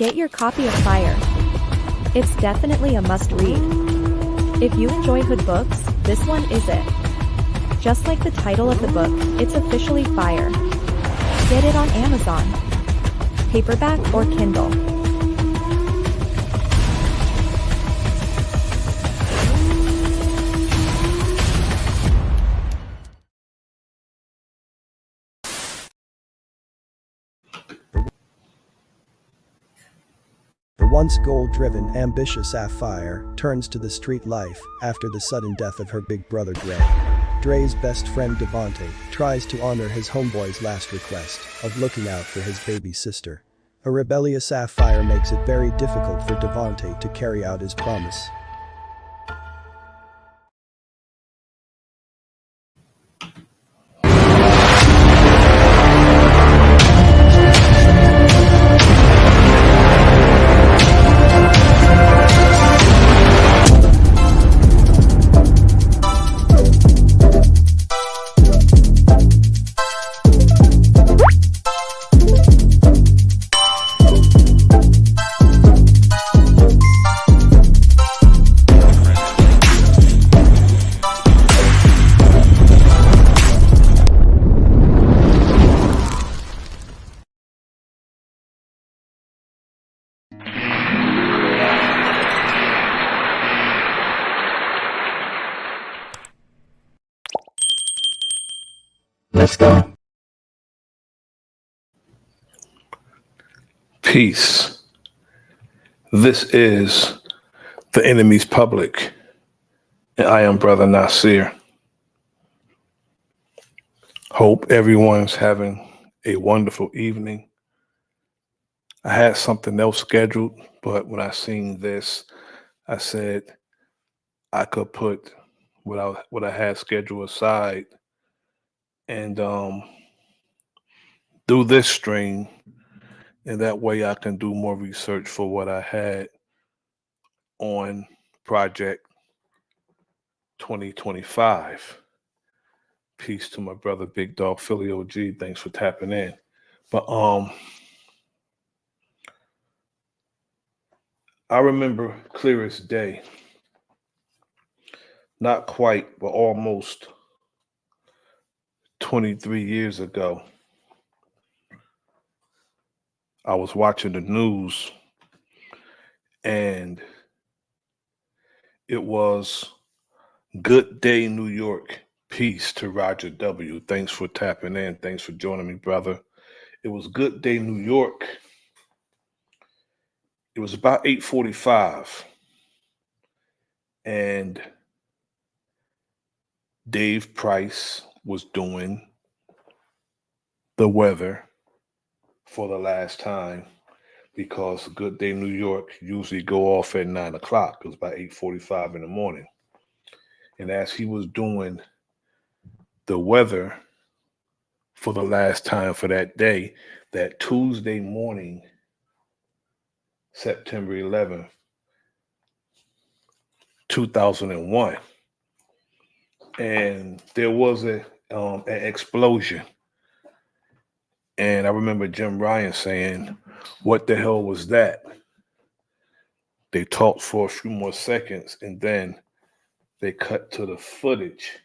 Get your copy of Fire. It's definitely a must-read. If you enjoy hood books, this one is it. Just like the title of the book, it's officially Fire. Get it on Amazon, paperback or Kindle. The once goal-driven, ambitious Sapphire turns to the street life after the sudden death of her big brother Dre. Dre's best friend Devontae tries to honor his homeboy's last request of looking out for his baby sister. A rebellious Sapphire makes it very difficult for Devontae to carry out his promise. Let's go. Peace. This is The Enemy's Public, and I am Bro.Nasir. Hope everyone's having a wonderful evening. I had something else scheduled, but when I seen this, I said I could put what I had scheduled aside and do this stream, and that way I can do more research for what I had on Project 2025. Peace to my brother Big Dog Philly OG. Thanks for tapping in. But I remember clear as day, not quite, but almost 23 years ago, I was watching the news and it was Good Day New York. Peace to Roger W. Thanks for tapping in. Thanks for joining me, brother. It was Good Day New York. It was about 8:45 and Dave Price was doing the weather for the last time because Good Day New York usually go off at 9 o'clock. It was about 8:45 in the morning. And as he was doing the weather for the last time for that day, that Tuesday morning, September 11th, 2001, and there was an explosion. And I remember Jim Ryan saying, "What the hell was that?" They talked for a few more seconds and then they cut to the footage.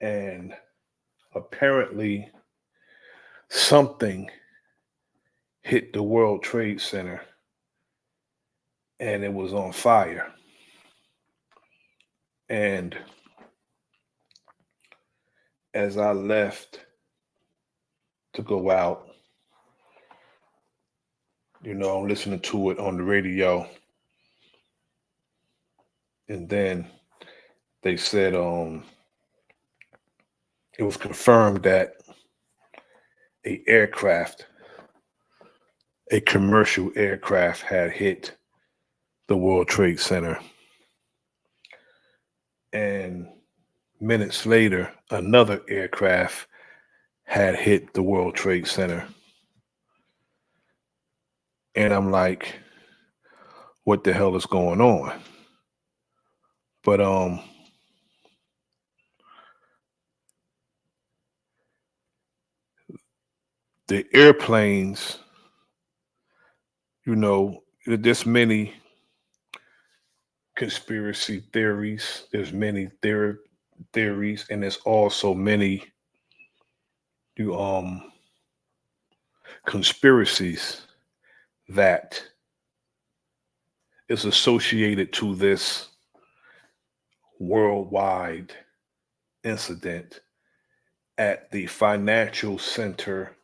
And apparently something hit the World Trade Center and it was on fire. And as I left to go out, I'm listening to it on the radio. And then they said it was confirmed that a commercial aircraft had hit the World Trade Center. And minutes later, another aircraft had hit the World Trade Center. And I'm like, what the hell is going on? But the airplanes, There's many conspiracy theories. There's many theories, and there's also many you conspiracies that is associated to this worldwide incident at the financial center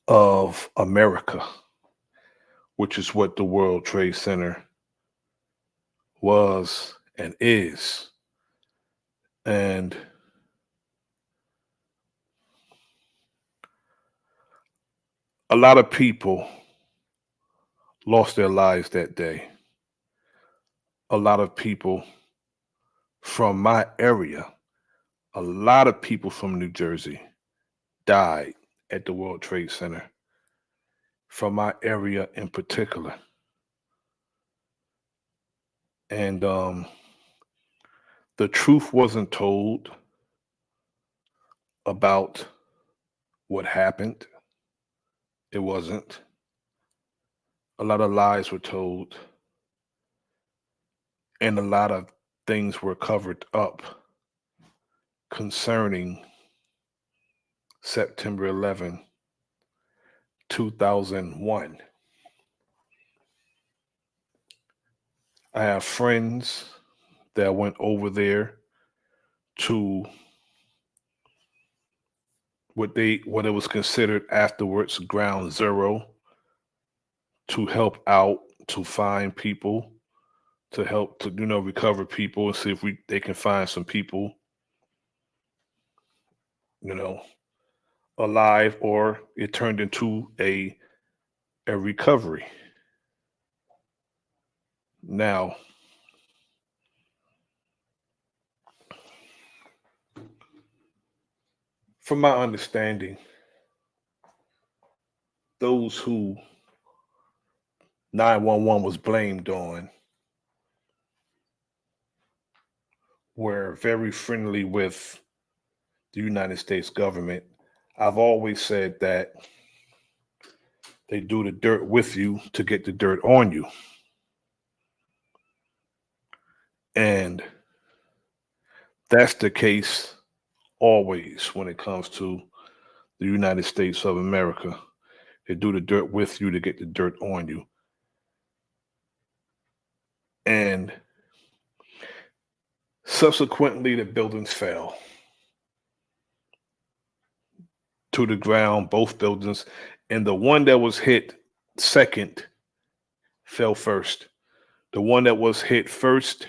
of America, which is what the World Trade Center was and is. And a lot of people lost their lives that day. A lot of people from my area, a lot of people from New Jersey died at the World Trade Center, from my area in particular. And the truth wasn't told about what happened. It wasn't. A lot of lies were told, and a lot of things were covered up concerning September 11, 2001. I have friends that went over there to what it was considered afterwards ground zero, to help out, to find people, to help to recover people and see if they can find some people, you know, alive, or it turned into a recovery. Now, from my understanding, those who 911 was blamed on were very friendly with the United States government. I've always said that they do the dirt with you to get the dirt on you. And that's the case always when it comes to the United States of America. They do the dirt with you to get the dirt on you. And subsequently, the buildings fell to the ground, both buildings. And the one that was hit second fell first. The one that was hit first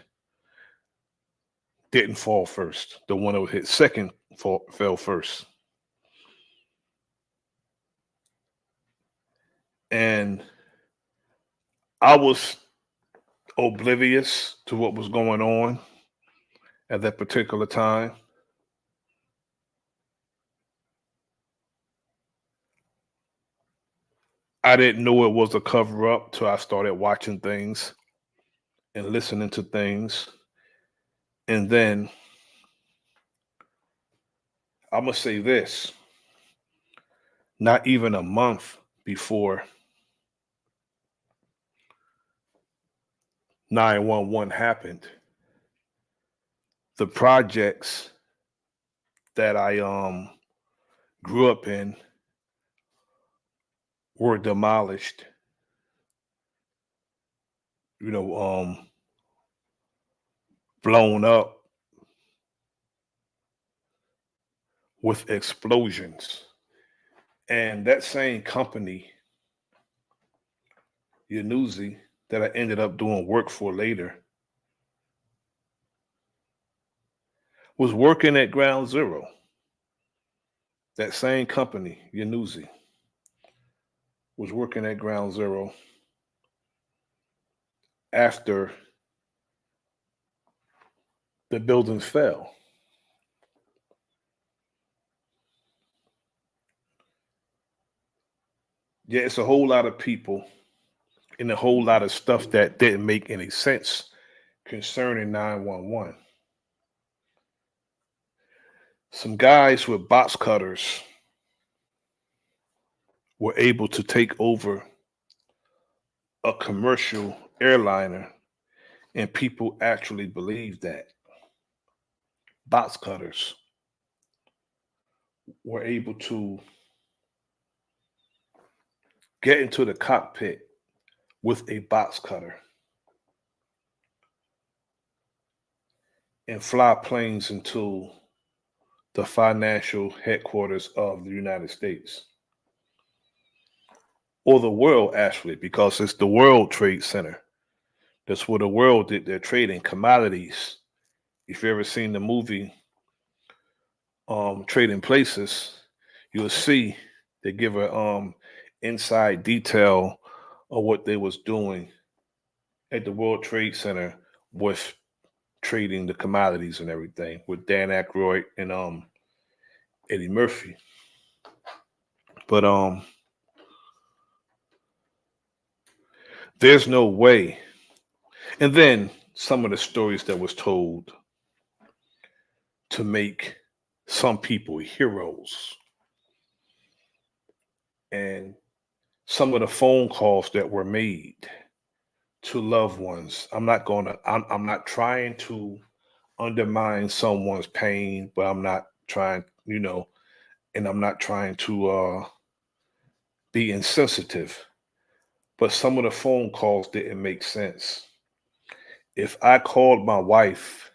didn't fall first. The one that was hit second fell first. And I was oblivious to what was going on at that particular time. I didn't know it was a cover up till I started watching things and listening to things. And then I'm going to say this, not even a month before 911 happened, the projects that I grew up in were demolished, blown up with explosions. And that same company, Yanuzi, that I ended up doing work for later, was working at Ground Zero. That same company, Yanuzi, was working at Ground Zero after the buildings fell. Yeah, it's a whole lot of people and a whole lot of stuff that didn't make any sense concerning 911. Some guys with box cutters were able to take over a commercial airliner, and people actually believe that. Box cutters were able to get into the cockpit with a box cutter and fly planes into the financial headquarters of the United States, or the world actually, because it's the World Trade Center. That's where the world did their trading commodities. If you ever seen the movie Trading Places, you'll see they give a inside detail of what they was doing at the World Trade Center with trading the commodities and everything with Dan Aykroyd and Eddie Murphy. But there's no way. And then some of the stories that was told to make some people heroes, and some of the phone calls that were made to loved ones. I'm not trying to undermine someone's pain, but I'm not trying, and I'm not trying to be insensitive. But some of the phone calls didn't make sense. If I called my wife,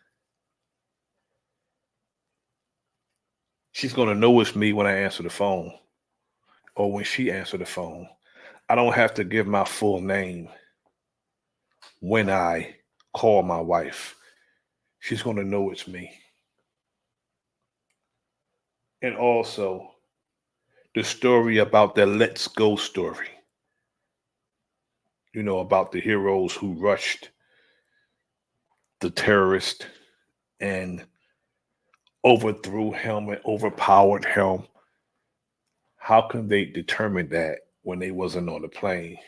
she's gonna know it's me when I answer the phone or when she answered the phone. I don't have to give my full name when I call my wife. She's gonna know it's me. And also the story about the Let's Go story, about the heroes who rushed the terrorist and overthrew him and overpowered him. How can they determine that when they wasn't on the plane?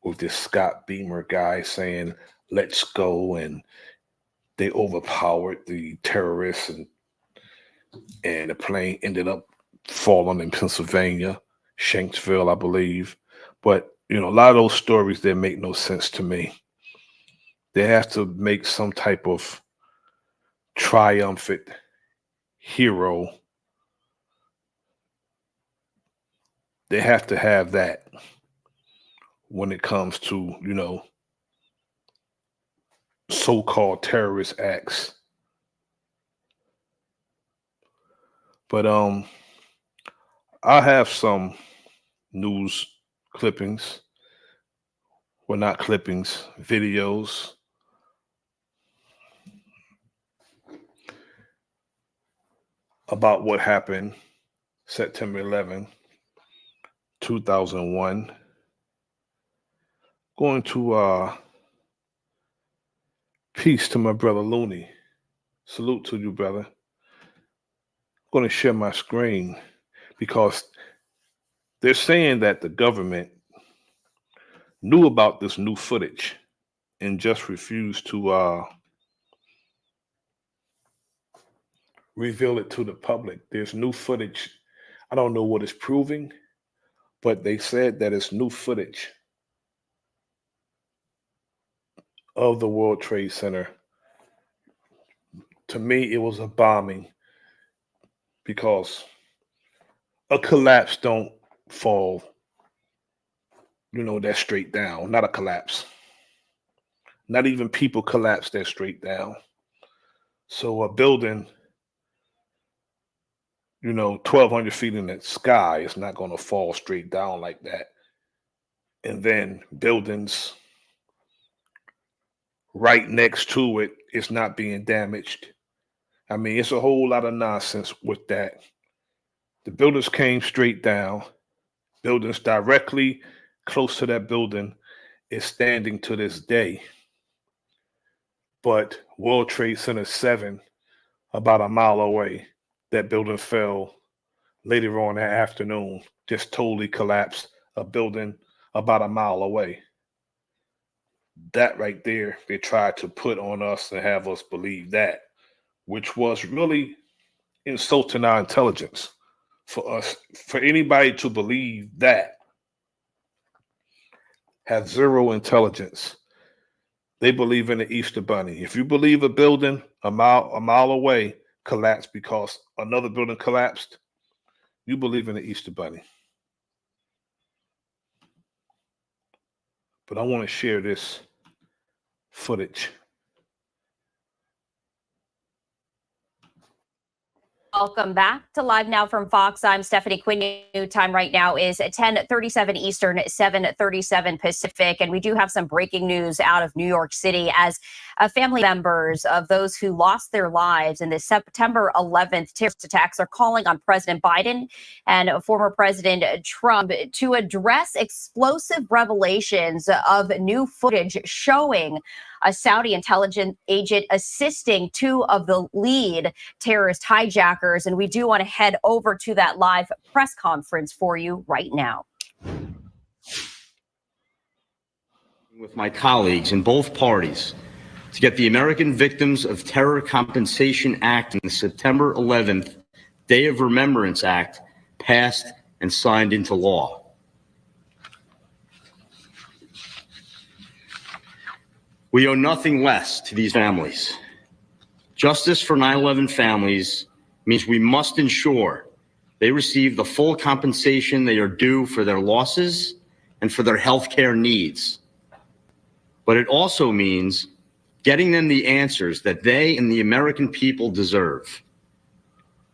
With this Scott Beamer guy saying, let's go, and they overpowered the terrorists, and the plane ended up falling in Pennsylvania, Shanksville, I believe. But a lot of those stories that make no sense to me. They have to make some type of triumphant hero. They have to have that when it comes to, so-called terrorist acts. But I have some news clippings. Well, not clippings, videos about what happened September 11, 2001. Going to peace to my brother Looney. Salute to you, brother. I'm going to share my screen because they're saying that the government knew about this new footage and just refused to reveal it to the public. There's new footage. I don't know what it's proving, but they said that it's new footage of the World Trade Center. To me, it was a bombing because a collapse don't fall, that straight down. Not a collapse. Not even people collapse that straight down. So a building, 1,200 feet in the sky is not going to fall straight down like that. And then buildings right next to it is not being damaged. I mean, it's a whole lot of nonsense with that. The buildings came straight down. Buildings directly close to that building is standing to this day. But World Trade Center 7, about a mile away, that building fell later on that afternoon, just totally collapsed, a building about a mile away. That right there, they tried to put on us and have us believe that, which was really insulting our intelligence. For anybody to believe that have zero intelligence. They believe in the Easter Bunny. If you believe a building a mile away collapsed because another building collapsed, you believe in the Easter Bunny. But I want to share this footage. Welcome back to Live Now from Fox. I'm Stephanie Quinn. New time right now is 10:37 Eastern, 7:37 Pacific. And we do have some breaking news out of New York City as family members of those who lost their lives in the September 11th terrorist attacks are calling on President Biden and former President Trump to address explosive revelations of new footage showing a Saudi intelligence agent assisting two of the lead terrorist hijackers. And we do want to head over to that live press conference for you right now. With my colleagues in both parties to get the American Victims of Terror Compensation Act and the September 11th Day of Remembrance Act passed and signed into law. We owe nothing less to these families. Justice for 9/11 families means we must ensure they receive the full compensation they are due for their losses and for their health care needs. But it also means getting them the answers that they and the American people deserve.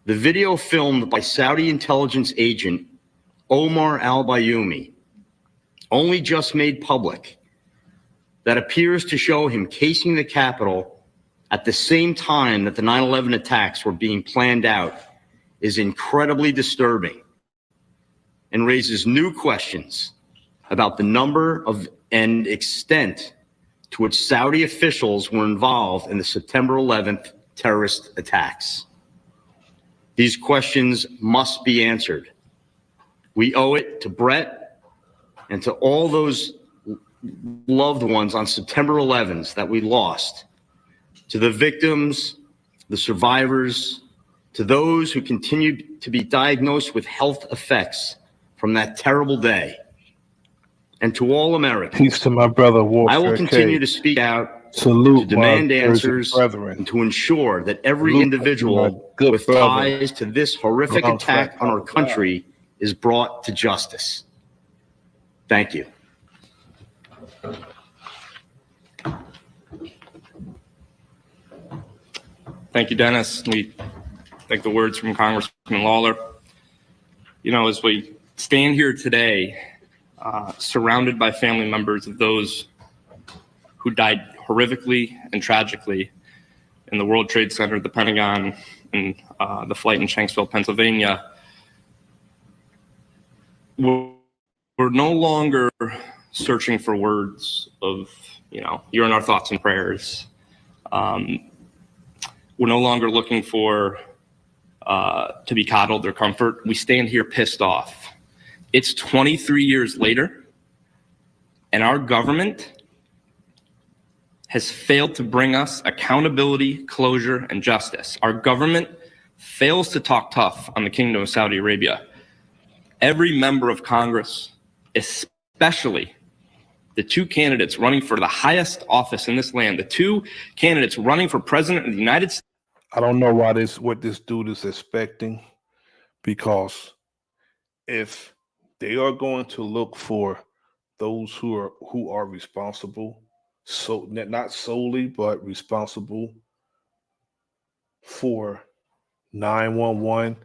The video filmed by Saudi intelligence agent Omar al-Bayoumi, only just made public, that appears to show him casing the Capitol at the same time that the 9/11 attacks were being planned out, is incredibly disturbing and raises new questions about the number of and extent to which Saudi officials were involved in the September 11th terrorist attacks. These questions must be answered. We owe it to Brett and to all those loved ones on September 11th that we lost, to the victims, the survivors, to those who continue to be diagnosed with health effects from that terrible day, and to all Americans. Peace to my brother, Warfare I will continue K. to speak out, Salute to demand my answers, brethren. and to ensure that every Salute my individual good with brother. ties to this horrific Long attack track on our record. country is brought to justice. Thank you. Thank you, Dennis. We thank the words from Congressman Lawler. You know, as we stand here today, surrounded by family members of those who died horrifically and tragically in the World Trade Center, the Pentagon, and the flight in Shanksville, Pennsylvania, we're no longer searching for words of, you're in our thoughts and prayers. We're no longer looking for to be coddled or comfort. We stand here pissed off. It's 23 years later, and our government has failed to bring us accountability, closure, and justice. Our government fails to talk tough on the Kingdom of Saudi Arabia. Every member of Congress, especially the two candidates running for the highest office in this land, the two candidates running for president of the United States. I don't know what this dude is expecting, because if they are going to look for those who are responsible, so not solely but responsible for 911,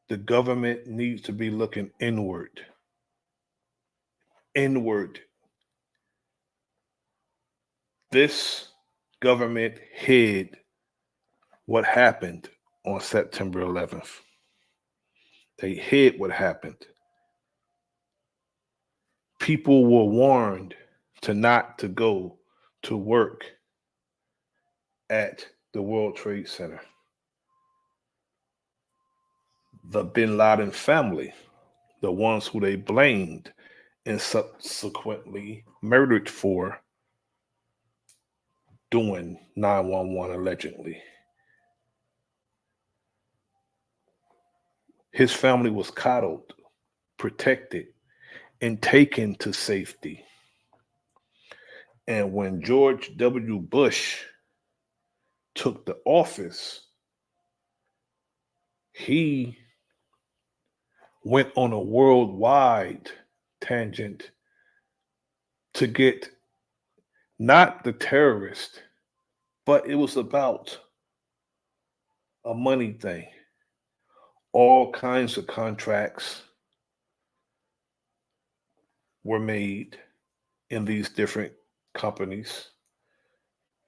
the government needs to be looking inward. This government hid what happened on September 11th. They hid what happened. People were warned not to go to work at the World Trade Center. The Bin Laden family, the ones who they blamed and subsequently murdered for doing 911 allegedly. His family was coddled, protected, and taken to safety. And when George W. Bush took the office, he went on a worldwide tangent to get not the terrorist, but it was about a money thing. All kinds of contracts were made in these different companies.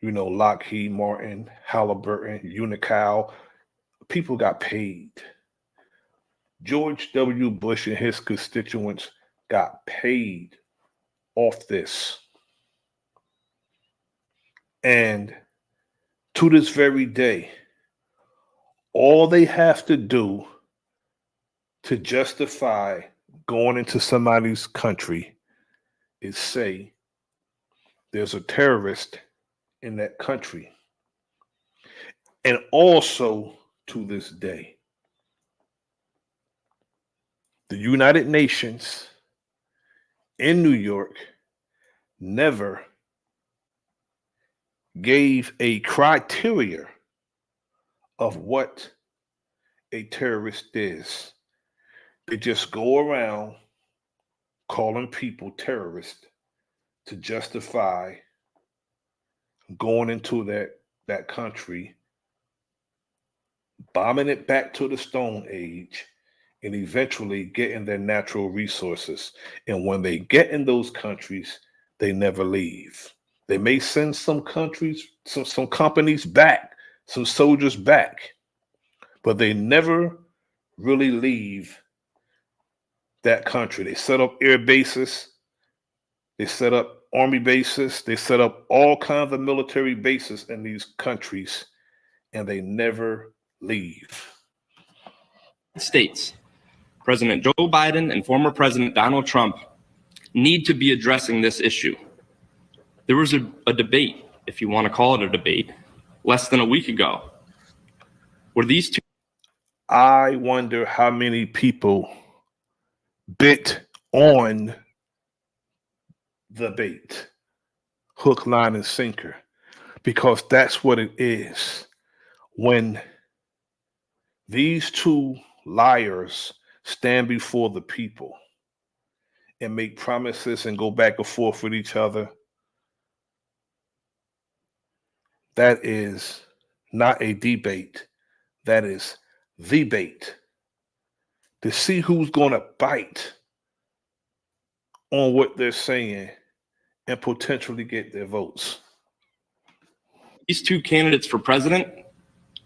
You know, Lockheed Martin, Halliburton, Unical. People got paid. George W. Bush and his constituents got paid off this. And to this very day, all they have to do to justify going into somebody's country is say there's a terrorist in that country. And also to this day, the United Nations in New York never gave a criteria of what a terrorist is. They just go around calling people terrorists to justify going into that country, bombing it back to the Stone Age, and eventually getting their natural resources. And when they get in those countries, they never leave. They may send some countries, some companies back, some soldiers back, but they never really leave that country. They set up air bases, they set up army bases, they set up all kinds of military bases in these countries, and they never leave. States, President Joe Biden and former President Donald Trump need to be addressing this issue. There was a debate, if you want to call it a debate, less than a week ago, where these two. I wonder how many people bit on the bait, hook, line, and sinker, because that's what it is. When these two liars stand before the people and make promises and go back and forth with each other, that is not a debate. That is the bait to see who's going to bite on what they're saying and potentially get their votes. These two candidates for president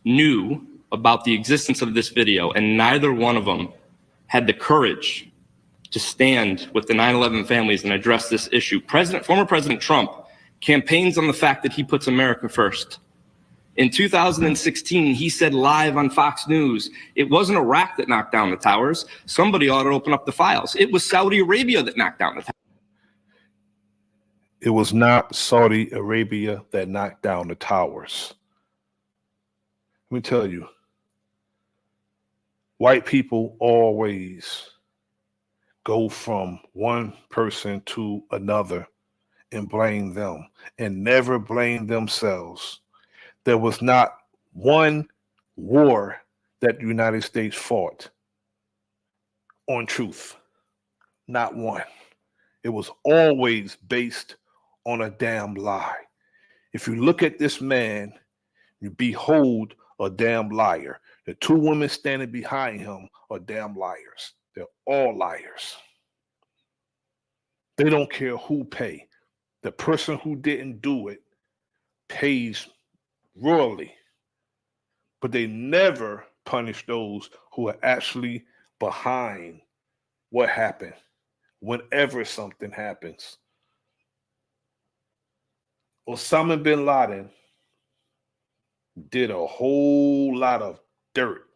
knew about the existence of this video, and neither one of them had the courage to stand with the 9/11 families and address this issue. Former President Trump campaigns on the fact that he puts America first. In 2016, he said live on Fox News, it wasn't Iraq that knocked down the towers. Somebody ought to open up the files. It was Saudi Arabia that knocked down the towers. It was not Saudi Arabia that knocked down the towers. Let me tell you, white people always go from one person to another and blame them and never blame themselves. There was not one war that the United States fought on truth. Not one. It was always based on a damn lie. If you look at this man, you behold a damn liar. The two women standing behind him are damn liars. They're all liars. They don't care who pay. The person who didn't do it pays royally, but they never punish those who are actually behind what happened whenever something happens. Osama bin Laden did a whole lot of dirt.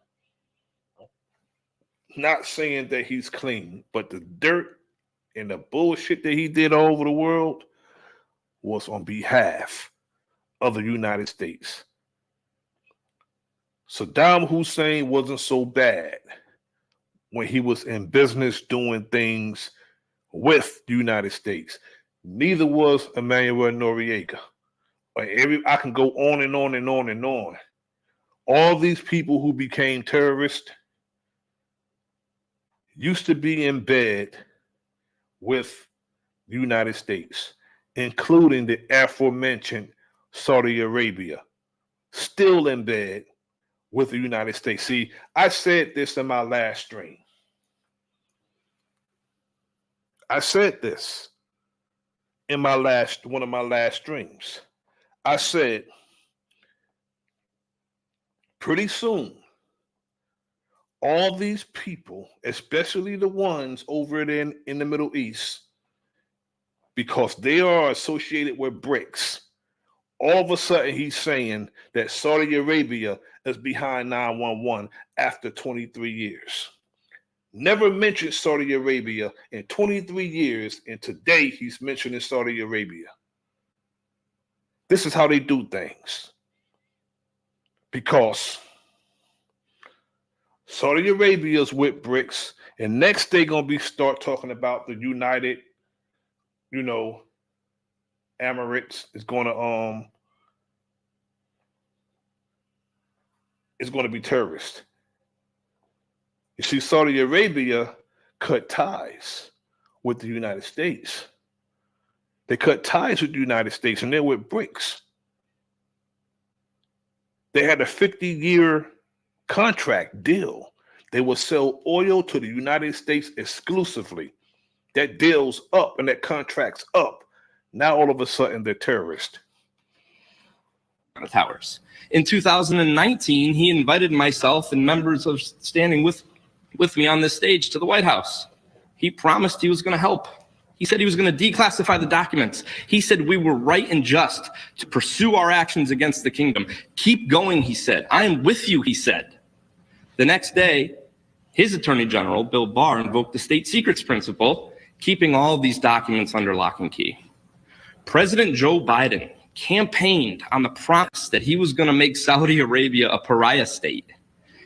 Not saying that he's clean, but the dirt and the bullshit that he did all over the world was on behalf of the United States. Saddam Hussein wasn't so bad when he was in business doing things with the United States. Neither was Emmanuel Noriega. I can go on and on and on and on. All these people who became terrorists used to be in bed with the United States, including the aforementioned Saudi Arabia, still in bed with the United States. See, I said this in my last stream. I said this in one of my last streams. I said, pretty soon, all these people, especially the ones over in the Middle East, because they are associated with BRICS, all of a sudden he's saying that Saudi Arabia is behind 911 after 23 years. Never mentioned Saudi Arabia in 23 years, and today he's mentioning Saudi Arabia. This is how they do things. Because Saudi Arabia is with BRICS, and next they're going to start talking about the United, Emirates is going to be terrorist. You see, Saudi Arabia cut ties with the United States. They cut ties with the United States, and they're with BRICS. They had a 50-year contract deal. They will sell oil to the United States exclusively. That deal's up and that contract's up. Now all of a sudden they're terrorists. The towers. In 2019, he invited myself and members of standing with me on this stage to the White House. He promised he was going to help. He said he was going to declassify the documents. He said we were right and just to pursue our actions against the kingdom. Keep going, he said. I am with you, he said. The next day, his Attorney General, Bill Barr, invoked the state secrets principle, keeping all of these documents under lock and key. President Joe Biden campaigned on the promise that he was going to make Saudi Arabia a pariah state.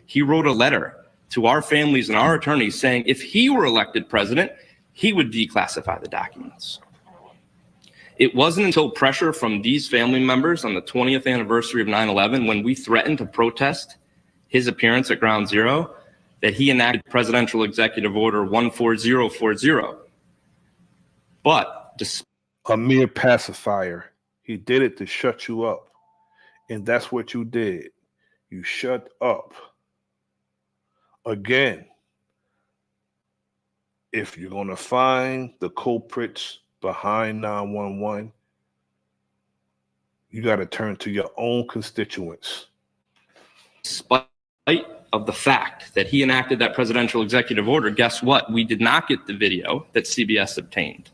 He wrote a letter to our families and our attorneys saying if he were elected president, he would declassify the documents. It wasn't until pressure from these family members on the 20th anniversary of 9/11, when we threatened to protest his appearance at Ground Zero, that he enacted Presidential Executive Order 14040. But despite a mere pacifier, he did it to shut you up. And that's what you did. You shut up. Again, if you're going to find the culprits behind 911, you got to turn to your own constituents. despite of the fact that he enacted that presidential executive order, guess what? We did not get the video that CBS obtained.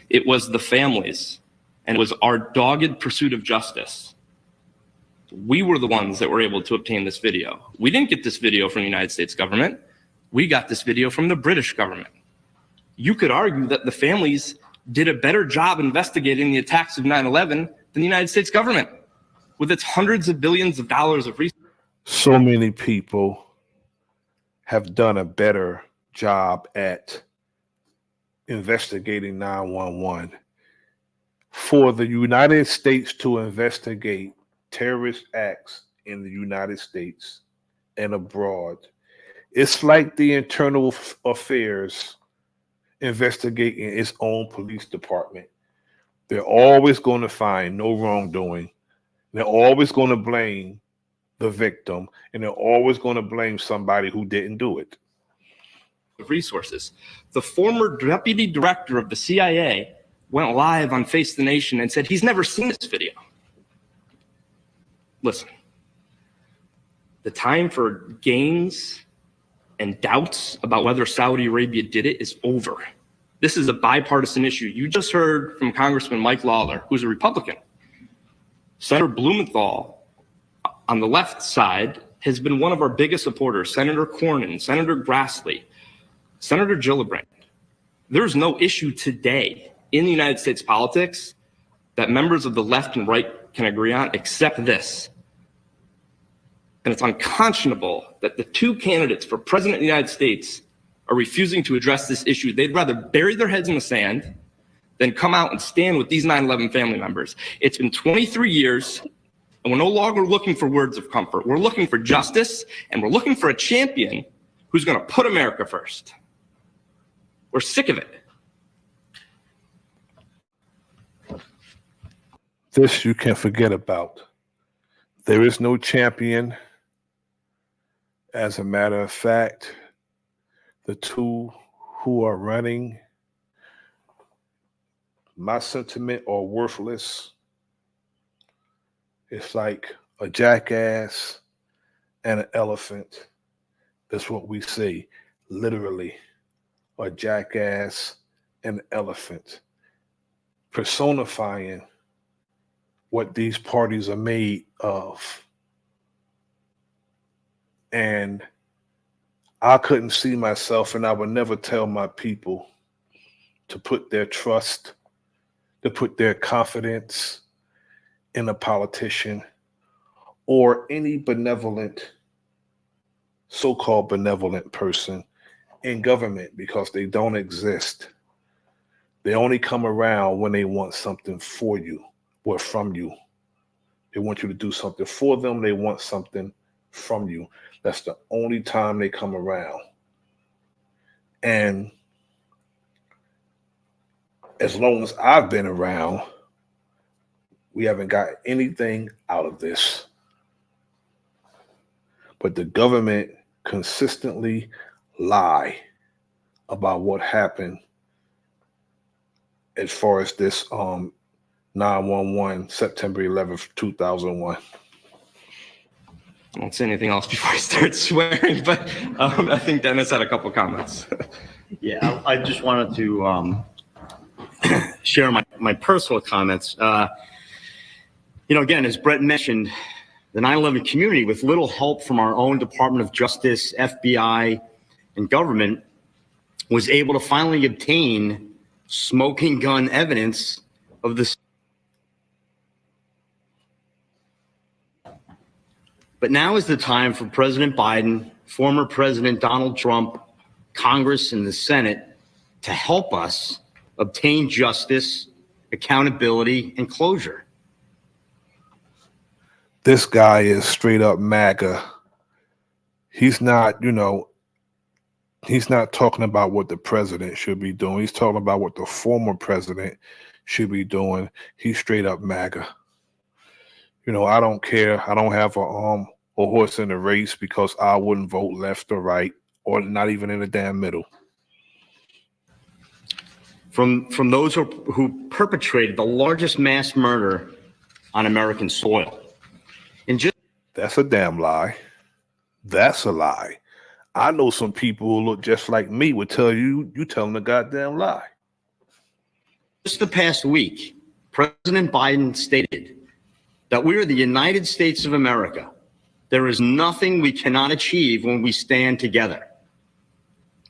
It was the families, and it was our dogged pursuit of justice. We were the ones that were able to obtain this video. We didn't get this video from the United States government. We got this video from the British government. You could argue that the families did a better job investigating the attacks of 9/11 than the United States government, with its hundreds of billions of dollars of research. So many people have done a better job at investigating 911. For the United States to investigate terrorist acts in the United States and abroad, it's like the Internal Affairs investigating its own police department. They're always going to find no wrongdoing. They're always going to blame the victim, and they're always going to blame somebody who didn't do it. Resources. The former deputy director of the CIA went live on Face the Nation and said he's never seen this video. Listen, the time for games and doubts about whether Saudi Arabia did it is over. This is a bipartisan issue. You just heard from Congressman Mike Lawler, who's a Republican. Senator Blumenthal, on the left side, has been one of our biggest supporters. Senator Cornyn, Senator Grassley, Senator Gillibrand. There's no issue today in the United States politics that members of the left and right can agree on except this. And it's unconscionable that the two candidates for president of the United States are refusing to address this issue. They'd rather bury their heads in the sand than come out and stand with these 9/11 family members. It's been 23 years, and we're no longer looking for words of comfort. We're looking for justice, and we're looking for a champion who's going to put America first. We're sick of it. This you can forget about. There is no champion. As a matter of fact, the two who are running, my sentiment, are worthless. It's like a jackass and an elephant. That's what we say, literally. A jackass and an elephant. Personifying what these parties are made of. And I couldn't see myself, and I would never tell my people to put their trust, to put their confidence in a politician or any benevolent, so-called benevolent person in government, because they don't exist. They only come around when they want something for you or from you. They want you to do something for them. They want something from you. That's the only time they come around. And as long as I've been around, we haven't got anything out of this. But the government consistently lie about what happened as far as this 9/11, September 11th, 2001. I won't say anything else before I start swearing, but I think Dennis had a couple comments. Yeah, I just wanted to share my personal comments. Again, as Brett mentioned, the 9/11 community, with little help from our own Department of Justice, FBI, and government, was able to finally obtain smoking gun evidence of this. But now is the time for President Biden, former President Donald Trump, Congress, and the Senate to help us obtain justice, accountability, and closure. This guy is straight up MAGA. He's not, he's not talking about what the president should be doing. He's talking about what the former president should be doing. He's straight up MAGA. I don't care. I don't have a horse in the race, because I wouldn't vote left or right, or not even in the damn middle. From those who perpetrated the largest mass murder on American soil. That's a damn lie. That's a lie. I know some people who look just like me would tell you telling a goddamn lie. Just the past week, President Biden stated that we are the United States of America. There is nothing we cannot achieve when we stand together.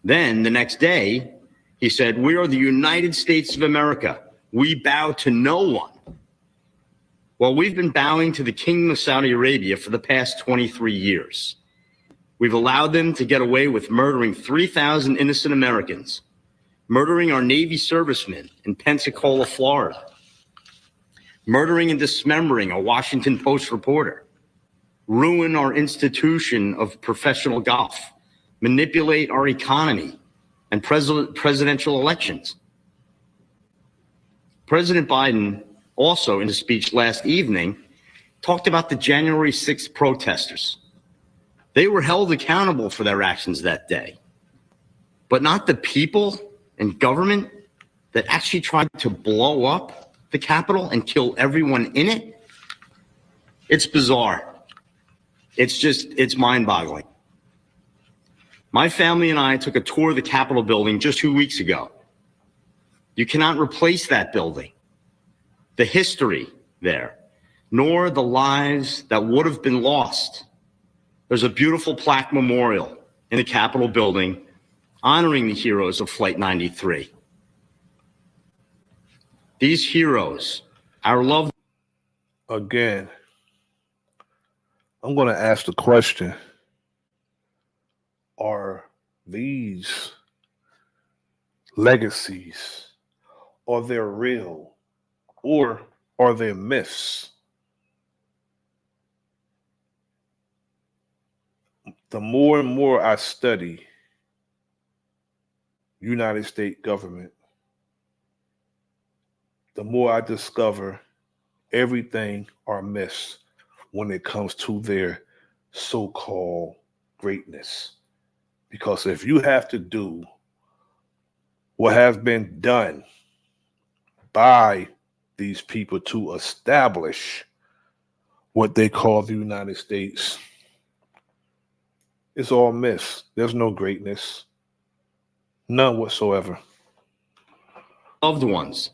Then the next day, he said, we are the United States of America. We bow to no one. Well, we've been bowing to the Kingdom of Saudi Arabia for the past 23 years. We've allowed them to get away with murdering 3,000 innocent Americans, murdering our Navy servicemen in Pensacola, Florida, murdering and dismembering a Washington Post reporter, ruin our institution of professional golf, manipulate our economy and presidential elections. President Biden also, in a speech last evening, talked about the January 6th protesters. They were held accountable for their actions that day, but not the people and government that actually tried to blow up the Capitol and kill everyone in it. It's bizarre. It's mind-boggling. My family and I took a tour of the Capitol building just 2 weeks ago. You cannot replace that building, the history there, nor the lives that would have been lost. There's a beautiful plaque memorial in the Capitol building honoring the heroes of Flight 93. These heroes, our loved. Again, I'm going to ask the question, are these legacies? Are they real or are they myths? The more and more I study United States government, the more I discover everything are myths when it comes to their so-called greatness. Because if you have to do what has been done by these people to establish what they call the United States, it's all myths. There's no greatness, none whatsoever. Loved ones,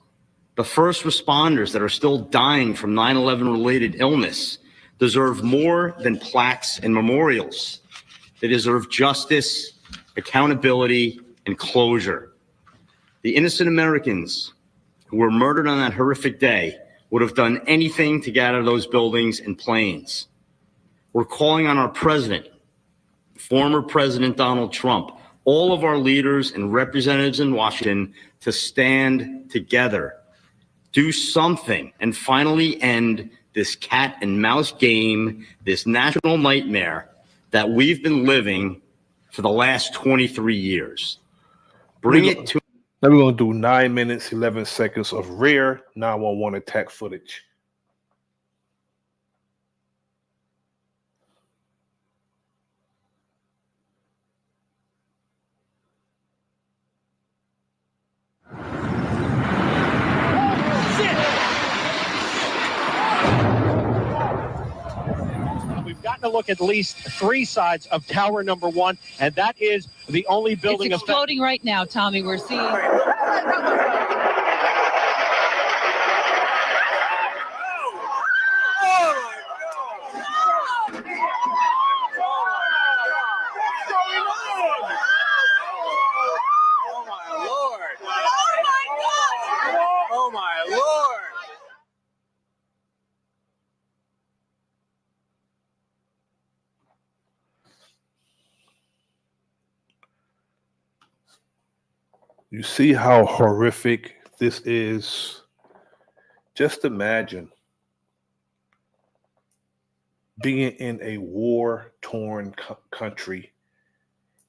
the first responders that are still dying from 9/11 related illness deserve more than plaques and memorials. They deserve justice, accountability, and closure. The innocent Americans who were murdered on that horrific day would have done anything to get out of those buildings and planes. We're calling on our president, former President Donald Trump, all of our leaders and representatives in Washington to stand together, do something, and finally end this cat and mouse game, this national nightmare that we've been living for the last 23 years. Bring it to. Now we're going to do 9 minutes, 11 seconds of rare 911 attack footage. We've gotten a look at least 3 sides of tower number 1, and that is the only building. It's exploding right now, Tommy. We're seeing. You see how horrific this is? Just imagine being in a war-torn country,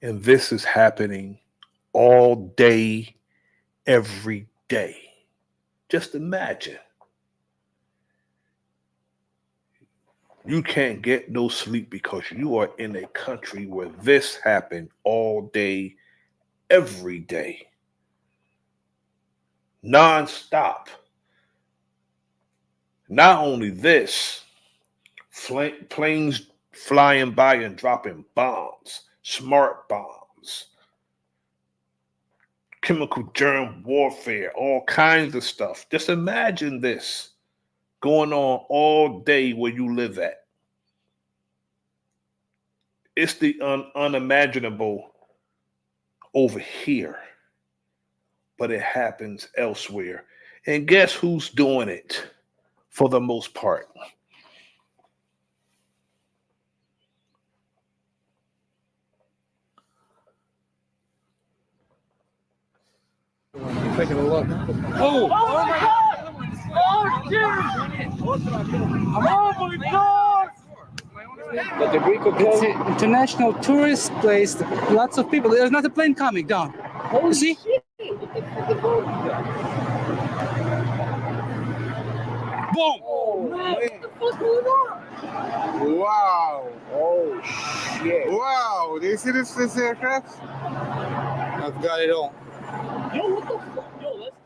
and this is happening all day, every day. Just imagine. You can't get no sleep because you are in a country where this happened all day, every day. Non-stop. Not only this, planes flying by and dropping bombs, smart bombs, chemical germ warfare, all kinds of stuff. Just imagine this going on all day where you live at. It's the unimaginable over here, but it happens elsewhere. And guess who's doing it for the most part? Taking a look. Oh my God! Oh, Jesus! Oh my God! It's an international tourist place. Lots of people. There's not a plane coming down. You see? Boom! Oh, man. What the fuck going on? Wow! Oh shit! Wow! Do you see this aircraft? I've got it all. Yo, what the fuck? Yo, let's.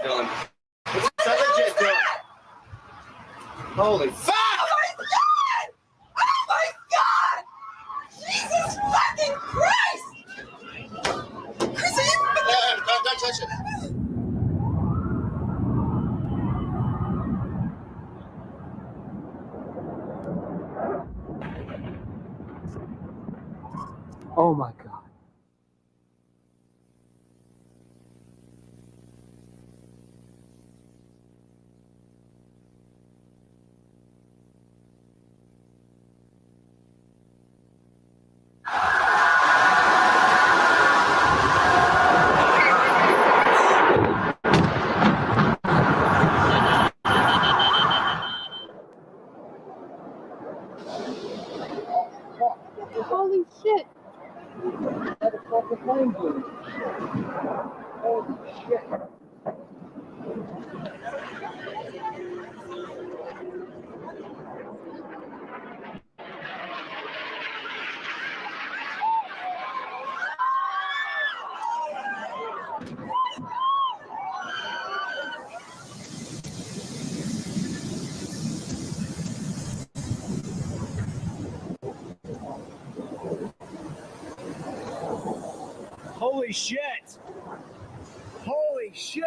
Done. What's the other jet doing? Holy fuck! Oh my God! Oh my God! Jesus fucking Christ! Chris, are you... Don't touch it. Oh my God! Holy shit! Holy shit!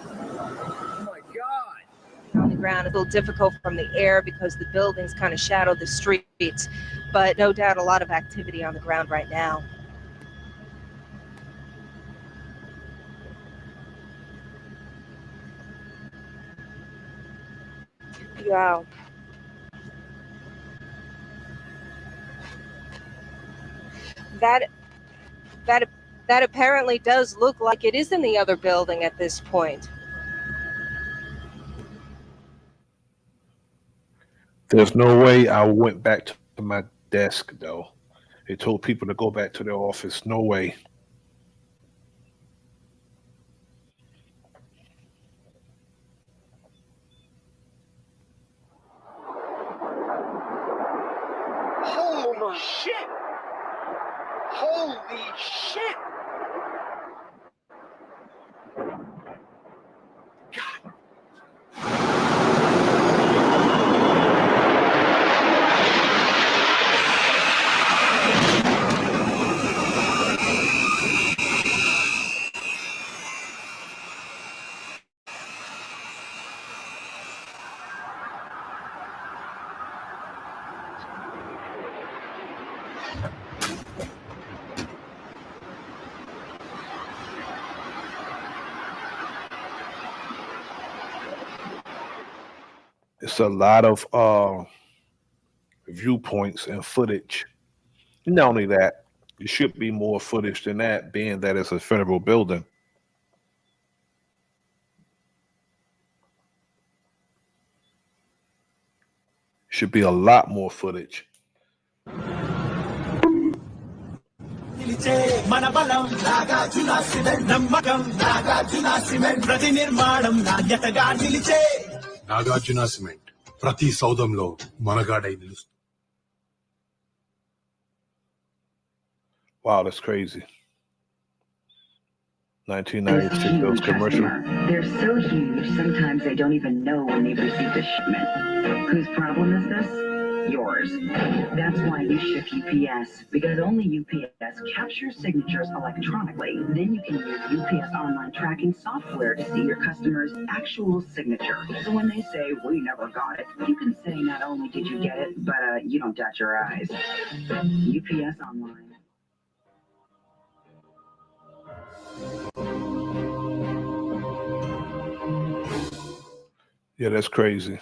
Oh my God! On the ground, a little difficult from the air because the buildings kind of shadow the streets, but no doubt a lot of activity on the ground right now. Wow. That apparently does look like it is in the other building at this point. There's no way I went back to my desk, though. They told people to go back to their office. No way. Holy shit! Holy shit! God. It's a lot of viewpoints and footage. Not only that, it should be more footage than that, being that it's a federal building. Should be a lot more footage. Nagarjuna cement ప్రతి సౌదంలో మనగాడై నిలుస్తుంది. Wow, that's crazy. 1996, those commercials. They're so huge, sometimes they don't even know when they've received a shipment. Whose problem is this? Yours. That's why you ship UPS, because only UPS captures signatures electronically. Then you can use UPS online tracking software to see your customer's actual signature. So when they say, "We never got it," you can say not only did you get it, but you don't dot your I's. UPS online. Yeah, that's crazy.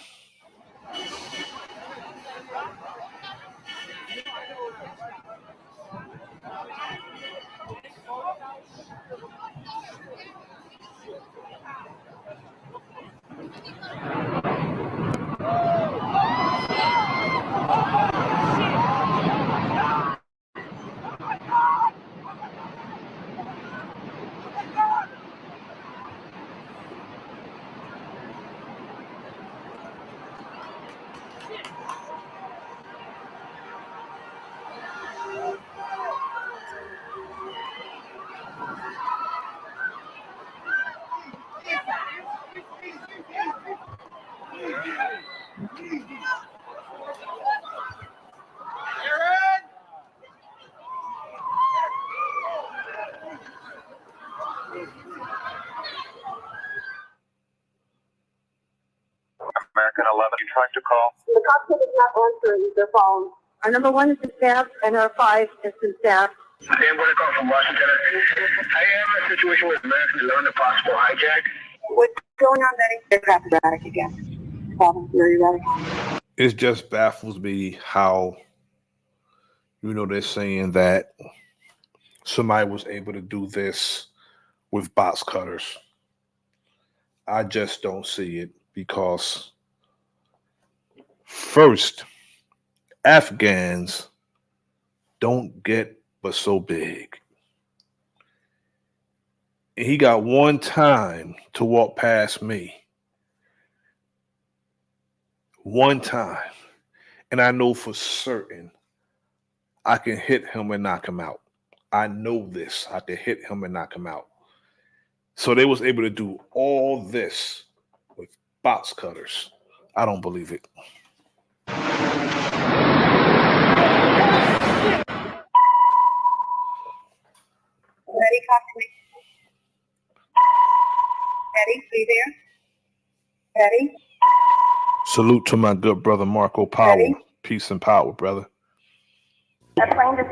American 11, you tried to call? The cockpit is not answering their phone. Our number 1 is in staff, and our 5 is in staff. I am going to call from Washington. I am in a situation with American 11, a possible hijack. What's going on, Betty? Aircraft is erratic again. Problem, very erratic. It just baffles me how, they're saying that somebody was able to do this with box cutters. I just don't see it because, first, Afghans don't get but so big. And he got one time to walk past me. One time. And I know for certain I can hit him and knock him out. I know this. I can hit him and knock him out. So they was able to do all this with box cutters. I don't believe it. talk to me? Eddie, are you there? Eddie? Salute to my good brother Marco Powell. Peace and power, brother. That plane just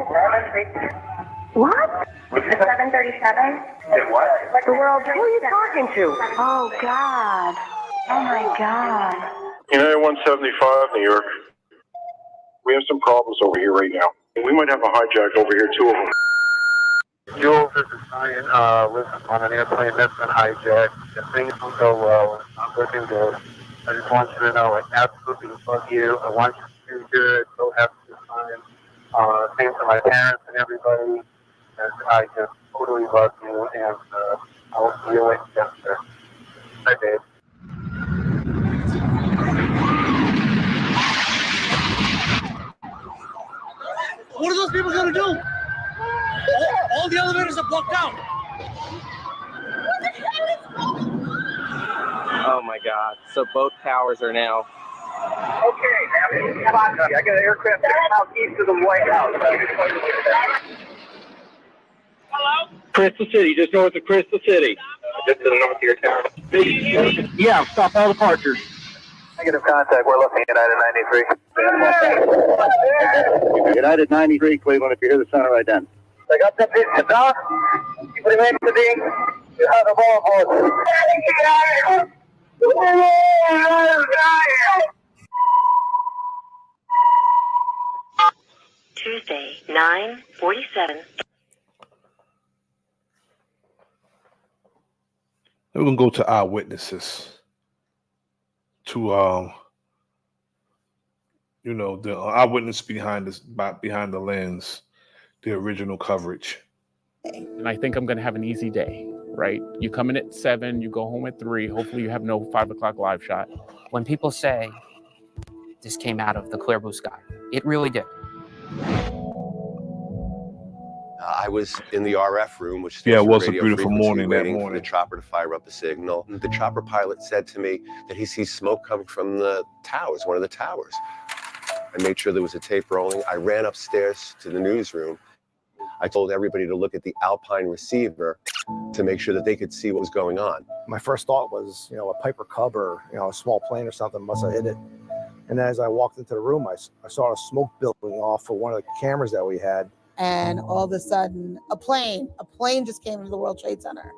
what? The 737? What? The world. Who are you talking to? Oh God. Oh my God. United 175, New York. We have some problems over here right now. We might have a hijack over here, two of them. Jules, this is Ryan. Listen, on an airplane that's been hijacked. If things don't go well, it's not looking good. I just want you to know I absolutely love you. I want you to do good. So happy to sign. Same for my parents and everybody. And I just totally love you. And I'll see you later. Bye, babe. What are those people going to do? All the elevators are blocked out. Oh my God. So both towers are now. Okay, I got an aircraft out east of the White House. Hello? Crystal City, just north of Crystal City. Just to the north of your town. Yeah, stop all departures. Negative contact, we're looking at United 93. United 93, Cleveland, if you hear the center right then. I got that piece of dog. You remain to be. You have the ball, Tuesday, 9:47. We're gonna go to eyewitnesses. To the eyewitness behind the lens, the original coverage. And I think I'm going to have an easy day, right? You come in at 7, you go home at 3. Hopefully you have no 5 o'clock live shot. When people say this came out of the clear blue sky, it really did. I was in the RF room, which Yeah, it stands for was a radio beautiful frequency, morning that waiting for morning. the chopper to fire up the signal. The chopper pilot said to me that he sees smoke coming from the towers, one of the towers. I made sure there was a tape rolling. I ran upstairs to the newsroom. I told everybody to look at the Alpine receiver to make sure that they could see what was going on. My first thought was, a Piper Cub or, a small plane or something must have hit it. And as I walked into the room, I saw a smoke building off for one of the cameras that we had. And all of a sudden, a plane just came into the World Trade Center.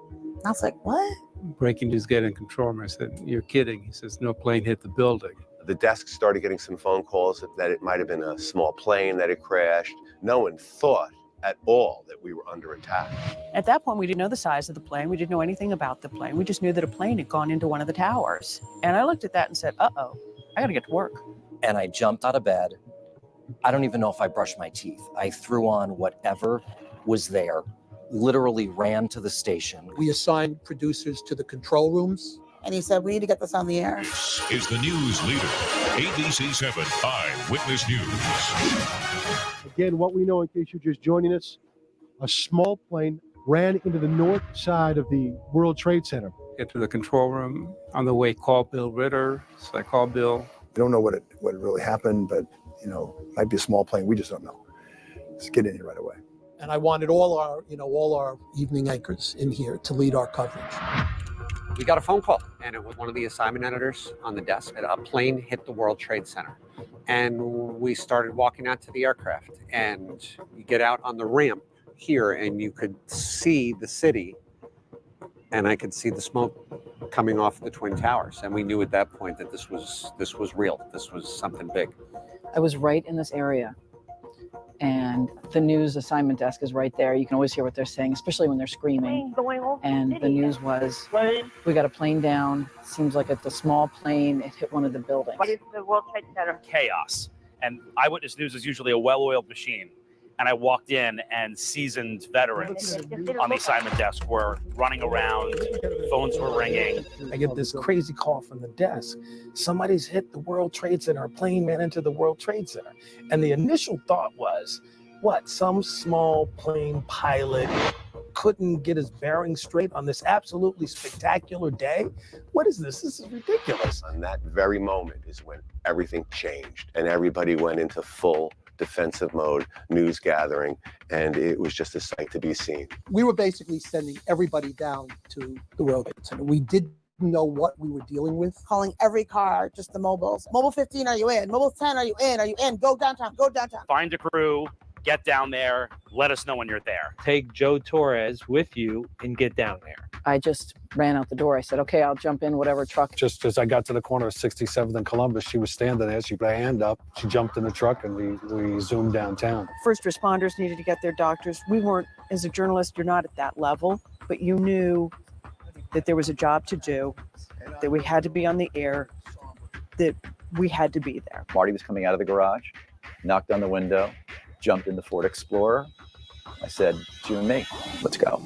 I was like, what? Breaking news get in control room. I said, you're kidding. He says, no plane hit the building. The desk started getting some phone calls that it might have been a small plane that had crashed. No one thought at all that we were under attack. At that point, we didn't know the size of the plane. We didn't know anything about the plane. We just knew that a plane had gone into one of the towers. And I looked at that and said, uh-oh, I got to get to work. And I jumped out of bed. I don't even know if I brushed my teeth. I threw on whatever was there, literally ran to the station. We assigned producers to the control rooms. And he said, we need to get this on the air. Is the news leader, ABC 7 Eyewitness News. Again, what we know, in case you're just joining us, a small plane ran into the north side of the World Trade Center. Get to the control room. On the way, call Bill Ritter. So I called Bill. We don't know what really happened, but might be a small plane. We just don't know. Let's get in here right away. And I wanted all our evening anchors in here to lead our coverage. We got a phone call, and it was one of the assignment editors on the desk. A plane hit the World Trade Center. And we started walking out to the aircraft. And you get out on the ramp here, and you could see the city. And I could see the smoke coming off the Twin Towers. And we knew at that point that this was real. This was something big. I was right in this area. And the news assignment desk is right there. You can always hear what they're saying, especially when they're screaming. And the news was, we got a plane down. Seems like it's a small plane. It hit one of the buildings. What is the World Trade Center? Chaos. And Eyewitness News is usually a well-oiled machine. And I walked in, and seasoned veterans on the assignment desk were running around, phones were ringing. I get this crazy call from the desk. Somebody's hit the World Trade Center. A plane ran into the World Trade Center. And the initial thought was, some small plane pilot couldn't get his bearings straight on this absolutely spectacular day? What is this? This is ridiculous. And that very moment is when everything changed and everybody went into full defensive mode, news gathering, and it was just a sight to be seen. We were basically sending everybody down to the World Trade Center. We didn't know what we were dealing with. Calling every car, just the mobiles. Mobile 15, are you in? Mobile 10, are you in? Are you in? Go downtown, go downtown. Find a crew, get down there, let us know when you're there. Take Joe Torres with you and get down there. I just ran out the door. I said, okay, I'll jump in whatever truck. Just as I got to the corner of 67th and Columbus, she was standing there. She put her hand up. She jumped in the truck, and we zoomed downtown. First responders needed to get their doctors. We weren't, as a journalist, you're not at that level, but you knew that there was a job to do, that we had to be on the air, that we had to be there. Marty was coming out of the garage, knocked on the window, jumped in the Ford Explorer. I said, it's you and me, let's go.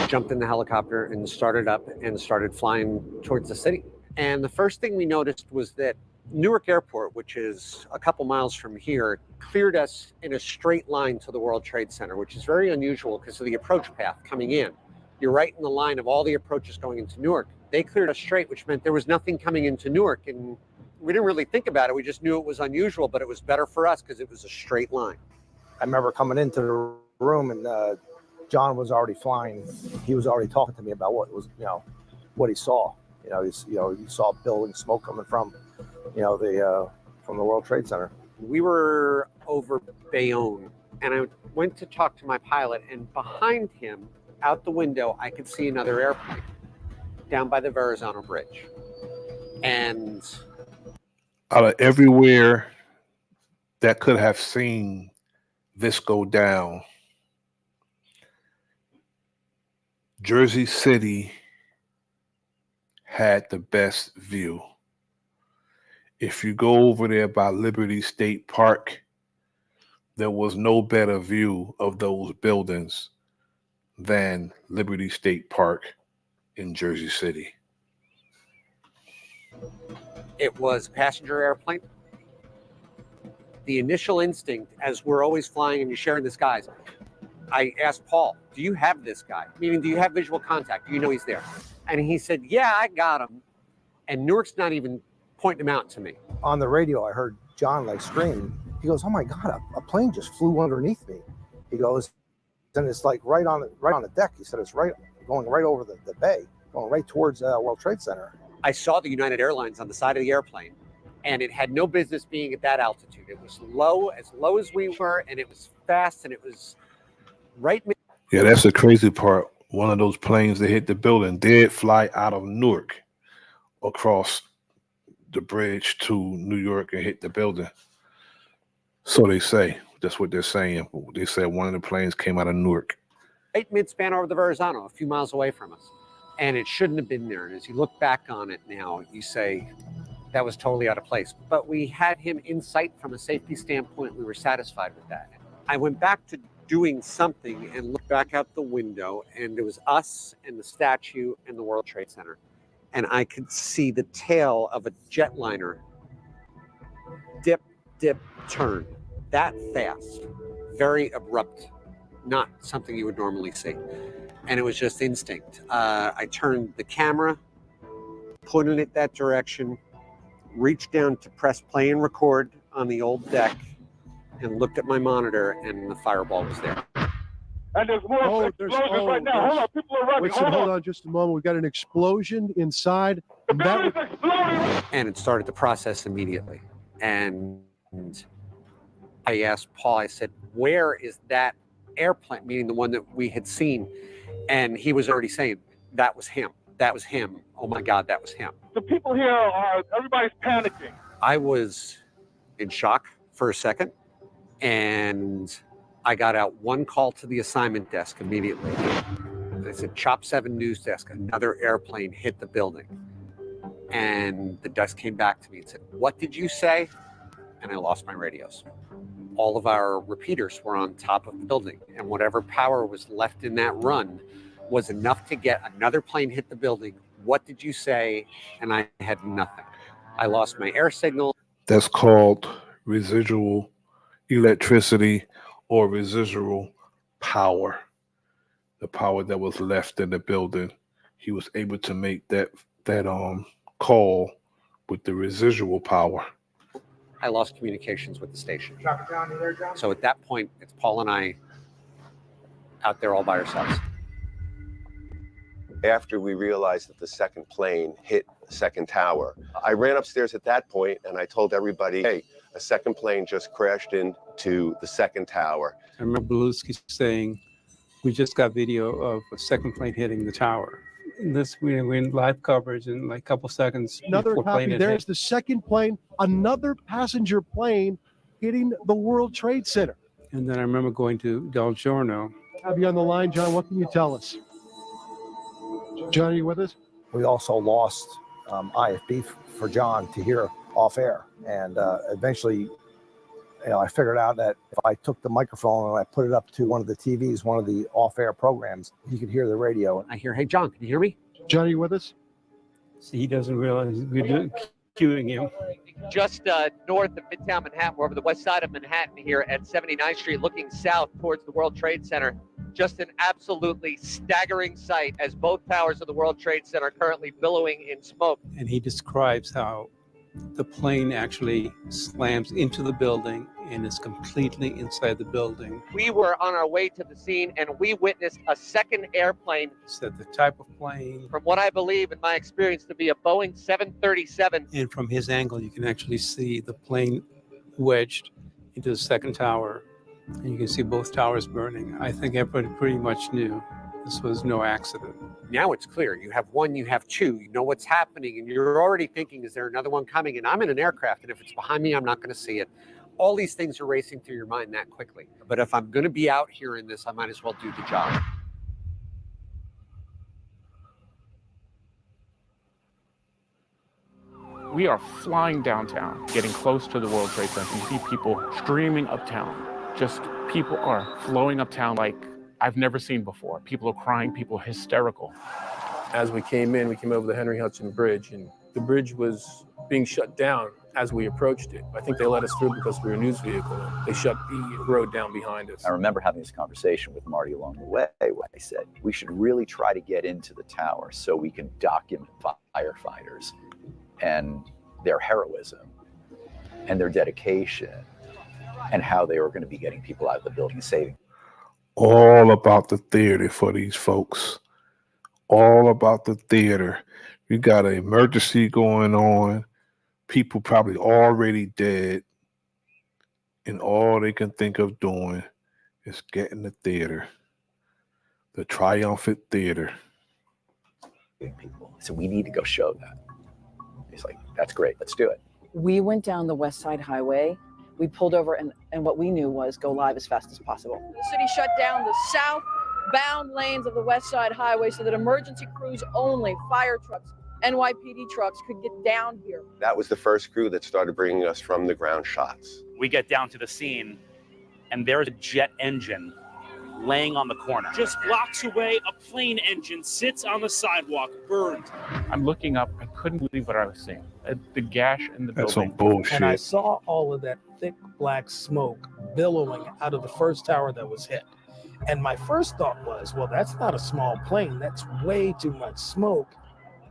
Jumped in the helicopter and started up and started flying towards the city. And the first thing we noticed was that Newark Airport, which is a couple miles from here, cleared us in a straight line to the World Trade Center, which is very unusual because of the approach path coming in. You're right in the line of all the approaches going into Newark. They cleared us straight, which meant there was nothing coming into Newark. And we didn't really think about it. We just knew it was unusual, but it was better for us because it was a straight line. I remember coming into the room and John was already flying. He was already talking to me about what was, what he saw. He saw building smoke coming from, from the World Trade Center. We were over Bayonne, and I went to talk to my pilot, and behind him, out the window, I could see another airplane down by the Verrazano Bridge. And out of everywhere that could have seen this go down, Jersey City had the best view. If you go over there by Liberty State Park, there was no better view of those buildings than Liberty State Park in Jersey City. It was a passenger airplane. The initial instinct, as we're always flying and you're sharing the skies, I asked Paul, do you have this guy? Meaning, do you have visual contact? Do you know he's there? And he said, yeah, I got him. And Newark's not even pointing him out to me. On the radio, I heard John scream. He goes, oh my God, a plane just flew underneath me. He goes, and it's like right on the deck. He said it's going right over the bay, going right towards World Trade Center. I saw the United Airlines on the side of the airplane, and it had no business being at that altitude. It was as low as we were, and it was fast, and it was right. Yeah, that's the crazy part. One of those planes that hit the building did fly out of Newark across the bridge to New York and hit the building. So they say. That's what they're saying. They said one of the planes came out of Newark. Right mid-span over the Verrazano, a few miles away from us. And it shouldn't have been there. And as you look back on it now, you say that was totally out of place. But we had him in sight from a safety standpoint. We were satisfied with that. I went back to doing something and looked back out the window, and it was us and the statue and the World Trade Center. And I could see the tail of a jetliner dip, turn. That fast, very abrupt, not something you would normally see. And it was just instinct. I turned the camera, pointed it that direction, reached down to press play and record on the old deck, and looked at my monitor, and the fireball was there. And there's more explosions right now. Hold on, people are running. Hold on just a moment. We've got an explosion inside. The building's exploding. And it started the process immediately. And I asked Paul, I said, where is that airplane, meaning the one that we had seen? And he was already saying, that was him. That was him. Oh my God, that was him. The people here everybody's panicking. I was in shock for a second. And I got out one call to the assignment desk immediately. I said, Chop 7 news desk, another airplane hit the building. And the desk came back to me and said, what did you say? And I lost my radios. All of our repeaters were on top of the building, and whatever power was left in that run was enough to get another plane hit the building. What did you say? And I had nothing. I lost my air signal. That's called residual electricity or residual power. The power that was left in the building. He was able to make that call with the residual power. I lost communications with the station. So at that point, it's Paul and I out there all by ourselves. After we realized that the second plane hit the second tower, I ran upstairs at that point and I told everybody, hey, a second plane just crashed into the second tower. I remember Beluski saying, we just got video of a second plane hitting the tower. And this, we're in live coverage in like a couple seconds. Another before plane copy. had There's hit. the second plane, another passenger plane hitting the World Trade Center. And then I remember going to Del Giorno. Have you on the line, John? What can you tell us? John, are you with us? We also lost IFB for John to hear off air. And eventually, I figured out that if I took the microphone and I put it up to one of the TVs, one of the off-air programs, he could hear the radio. I hear, hey, John, can you hear me? John, are you with us? See, he doesn't realize we're cueing him. Just north of Midtown Manhattan. We're over the west side of Manhattan here at 79th Street, looking south towards the World Trade Center. Just an absolutely staggering sight as both towers of the World Trade Center are currently billowing in smoke. And he describes how the plane actually slams into the building and is completely inside the building. We were on our way to the scene and we witnessed a second airplane. Said the type of plane. From what I believe, in my experience, to be a Boeing 737. And from his angle, you can actually see the plane wedged into the second tower. And you can see both towers burning. I think everybody pretty much knew this was no accident. Now it's clear. You have one, you have two, you know what's happening, and you're already thinking, is there another one coming? And I'm in an aircraft, and if it's behind me, I'm not going to see it. All these things are racing through your mind that quickly. But if I'm going to be out here in this, I might as well do the job. We are flying downtown, getting close to the World Trade Center. You see people streaming uptown. Just people are flowing uptown like I've never seen before. People are crying, people are hysterical. As we came over the Henry Hudson Bridge, and the bridge was being shut down as we approached it. I think they let us through because we were a news vehicle. They shut the road down behind us. I remember having this conversation with Marty along the way where I said, we should really try to get into the tower so we can document firefighters and their heroism and their dedication and how they were going to be getting people out of the building and saving. All about the theater for these folks. All about the theater. We got an emergency going on. People probably already dead. And all they can think of doing is getting the theater. The triumphant theater. People. So we need to go show that. He's like, that's great. Let's do it. We went down the West Side Highway. We pulled over and what we knew was go live as fast as possible. The city shut down the southbound lanes of the West Side Highway so that emergency crews only, fire trucks, NYPD trucks could get down here. That was the first crew that started bringing us from the ground shots. We get down to the scene and there's a jet engine laying on the corner. Just blocks away, a plane engine sits on the sidewalk, burned. I'm looking up, I couldn't believe what I was seeing. The gash in the That's building. some bullshit. And I saw all of that thick black smoke billowing out of the first tower that was hit. And my first thought was, well, that's not a small plane. That's way too much smoke.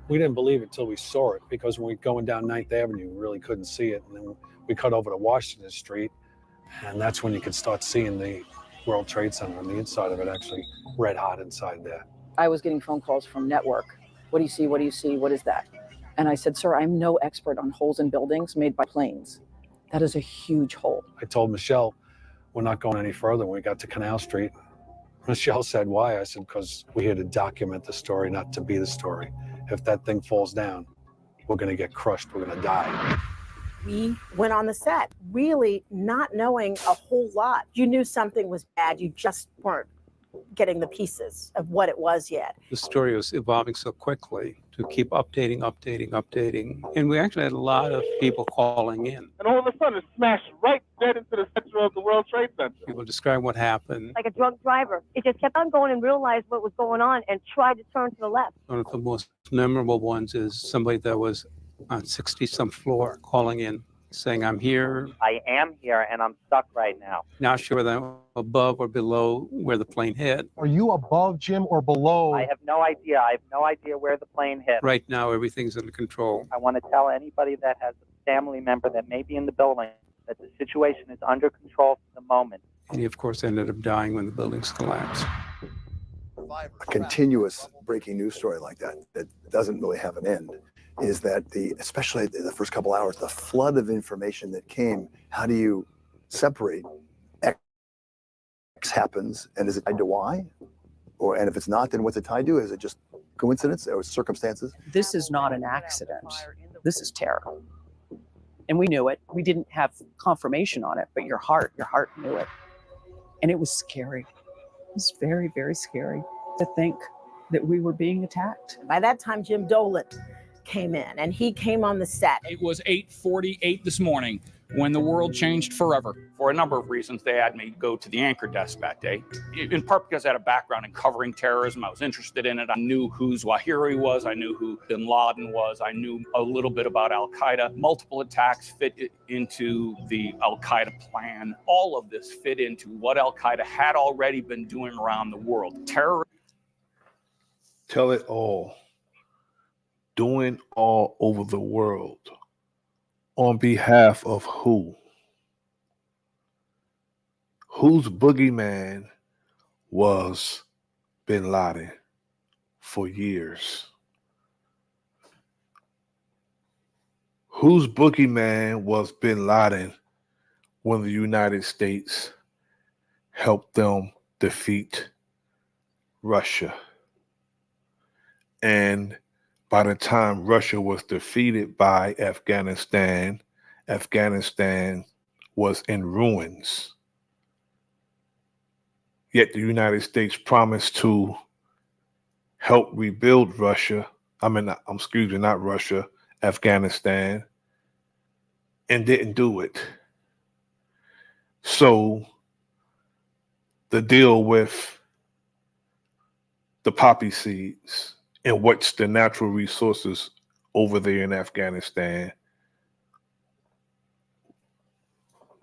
We didn't believe it until we saw it, because when we were going down 9th Avenue, we really couldn't see it. And then we cut over to Washington Street, and that's when you could start seeing the World Trade Center on the inside of it, actually red hot inside there. I was getting phone calls from network. What do you see? What do you see? What is that? And I said, sir, I'm no expert on holes in buildings made by planes. That is a huge hole. I told Michelle, we're not going any further. When we got to Canal Street, Michelle said, why? I said, because we're here to document the story, not to be the story. If that thing falls down, we're going to get crushed. We're going to die. We went on the set, really not knowing a whole lot. You knew something was bad. You just weren't getting the pieces of what it was yet. The story was evolving so quickly to keep updating. And we actually had a lot of people calling in. And all of a sudden it smashed right dead into the center of the World Trade Center. People describe what happened. Like a drunk driver. It just kept on going and realized what was going on and tried to turn to the left. One of the most memorable ones is somebody that was on 60-some floor calling in saying, I'm here. I am here and I'm stuck right now. Not sure whether I'm above or below where the plane hit. Are you above, Jim, or below? I have no idea. I have no idea where the plane hit. Right now, everything's under control. I want to tell anybody that has a family member that may be in the building, that the situation is under control for the moment. And he, of course, ended up dying when the buildings collapsed. A continuous breaking news story like that doesn't really have an end is that especially the first couple hours, the flood of information that came. How do you separate X happens and is it tied to Y? And if it's not, then what's it tied to? Is it just coincidence or circumstances? This is not an accident. This is terror. And we knew it. We didn't have confirmation on it, but your heart knew it. And it was scary. It was very, very scary to think that we were being attacked. By that time, Jim Dolan came in, and he came on the set. It was 8:48 this morning when the world changed forever. For a number of reasons, they had me go to the anchor desk that day. In part because I had a background in covering terrorism. I was interested in it. I knew who Zawahiri was. I knew who bin Laden was. I knew a little bit about Al-Qaeda. Multiple attacks fit into the Al-Qaeda plan. All of this fit into what Al-Qaeda had already been doing around the world. Terror. Tell it all. Doing all over the world. On behalf of who? Whose boogeyman was bin Laden for years? Whose boogeyman was bin Laden when the United States helped them defeat Russia? And by the time Russia was defeated by Afghanistan, Afghanistan was in ruins. Yet the United States promised to help rebuild Afghanistan, and didn't do it. So the deal with the poppy seeds and what's the natural resources over there in Afghanistan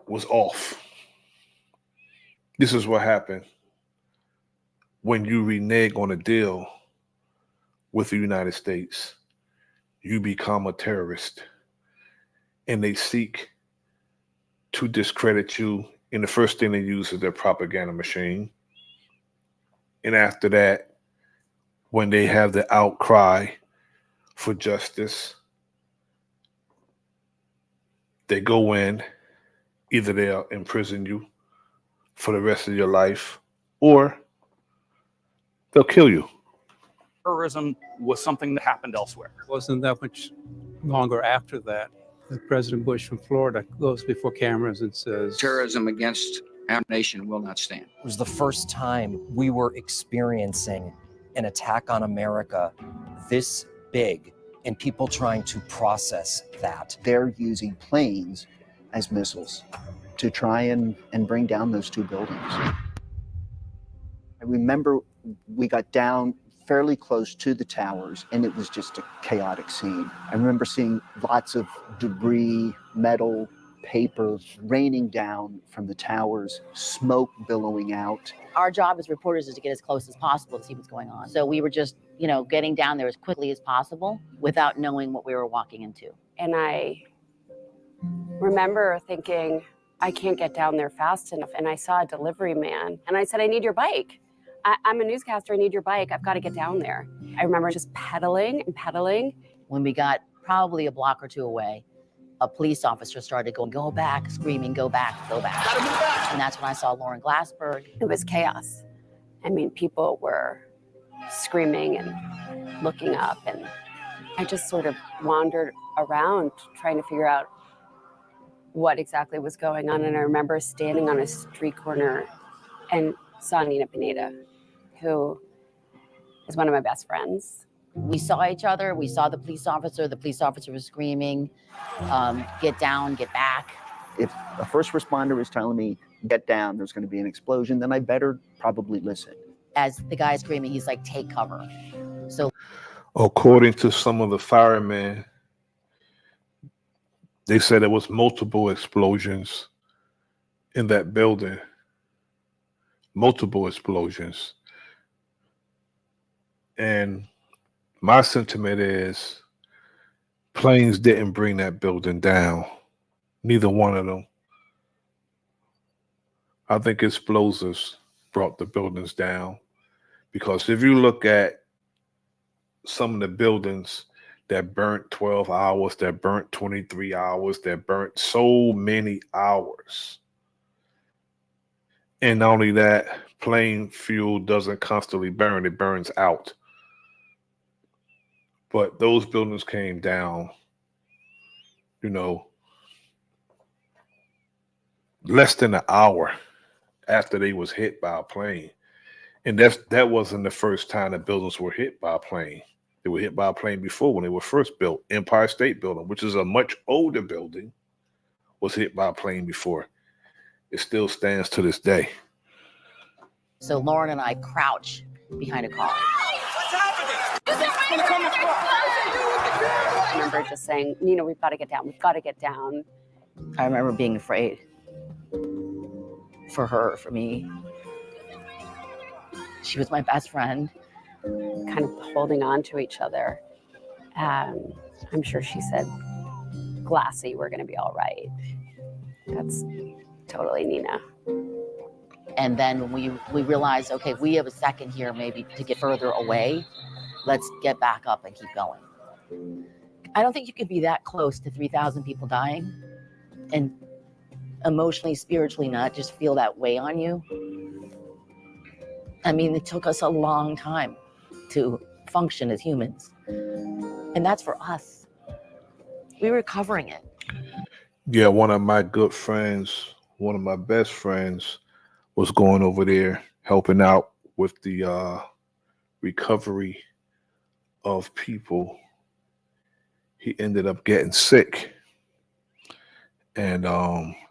was off. This is what happened when you renege on a deal with the United States. You become a terrorist, and they seek to discredit you. And the first thing they use is their propaganda machine. And after that, when they have the outcry for justice, they go in, either they'll imprison you for the rest of your life, or they'll kill you. Terrorism was something that happened elsewhere. It wasn't that much longer after that President Bush from Florida goes before cameras and says, terrorism against our nation will not stand. It was the first time we were experiencing an attack on America this big and people trying to process that. They're using planes as missiles to try and bring down those two buildings. I remember we got down fairly close to the towers and it was just a chaotic scene. I remember seeing lots of debris, metal, paper raining down from the towers, smoke billowing out. Our job as reporters is to get as close as possible to see what's going on. So we were just, getting down there as quickly as possible without knowing what we were walking into. And I remember thinking, I can't get down there fast enough. And I saw a delivery man and I said, I need your bike. I'm a newscaster, I need your bike. I've got to get down there. I remember just pedaling and pedaling. When we got probably a block or two away, a police officer started going, go back, screaming, go back, go back. Gotta move back. And that's when I saw Lauren Glassberg. It was chaos. I mean, people were screaming and looking up. And I just sort of wandered around trying to figure out what exactly was going on. And I remember standing on a street corner and saw Nina Pineda, who is one of my best friends. We saw each other. We saw the police officer. The police officer was screaming, get down, get back. If a first responder is telling me, get down, there's going to be an explosion, then I better probably listen. As the guy's screaming, he's like, take cover. So, according to some of the firemen, they said there was multiple explosions in that building. Multiple explosions. And my sentiment is Planes didn't bring that building down. Neither one of them. I think explosives brought the buildings down, because if you look at some of the buildings that burnt 12 hours, that burnt 23 hours, that burnt so many hours. And not only that, plane fuel doesn't constantly burn, it burns out. But those buildings came down, less than an hour after they was hit by a plane. And that wasn't the first time the buildings were hit by a plane. They were hit by a plane before when they were first built. Empire State Building, which is a much older building, was hit by a plane before. It still stands to this day. So Lauren and I crouch behind a car. I remember just saying, Nina, we've got to get down. We've got to get down. I remember being afraid for her, for me. She was my best friend. Kind of holding on to each other. I'm sure she said, Glassy, we're going to be all right. That's totally Nina. And then we realized, okay, if we have a second here maybe to get further away, let's get back up and keep going. I don't think you could be that close to 3,000 people dying and emotionally, spiritually not just feel that way on you. I mean, it took us a long time to function as humans. And that's for us. We were covering it. Yeah, one of my good friends, one of my best friends, was going over there helping out with the recovery of people. He ended up getting sick and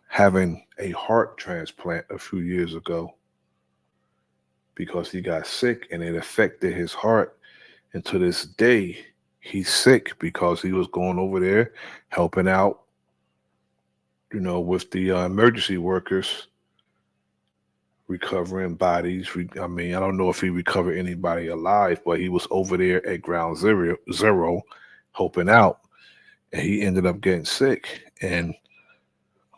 having a heart transplant a few years ago because he got sick and it affected his heart. And to this day, he's sick because he was going over there helping out, with the emergency workers, recovering bodies. I mean, I don't know if he recovered anybody alive, but he was over there at Ground Zero helping out. And he ended up getting sick. And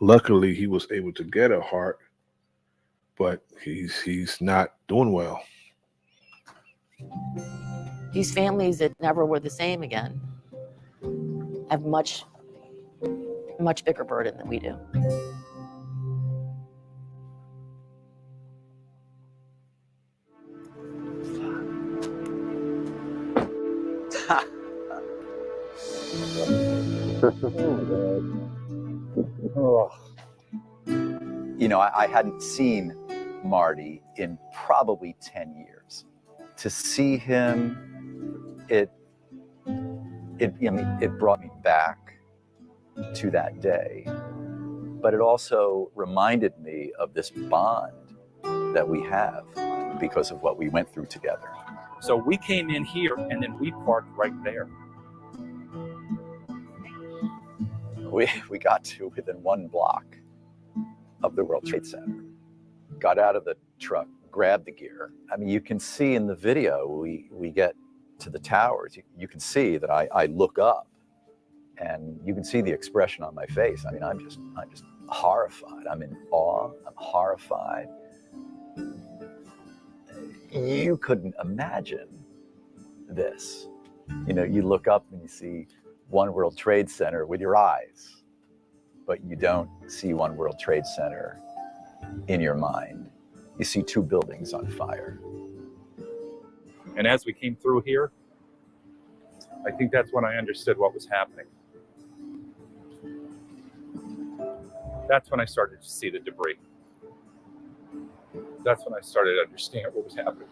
luckily, he was able to get a heart, but he's not doing well. These families that never were the same again have much bigger burden than we do. I hadn't seen Marty in probably 10 years. To see him, it brought me back to that day, but it also reminded me of this bond that we have because of what we went through together. So we came in here and then we parked right there. We got to within 1 block of the World Trade Center, got out of the truck, grabbed the gear. I mean, you can see in the video, we get to the towers. You can see that I look up and you can see the expression on my face. I mean, I'm just horrified. I'm in awe, I'm horrified. You couldn't imagine this. You look up and you see One World Trade Center with your eyes, but you don't see One World Trade Center in your mind. You see 2 buildings on fire. And as we came through here, I think that's when I understood what was happening. That's when I started to see the debris. That's when I started to understand what was happening.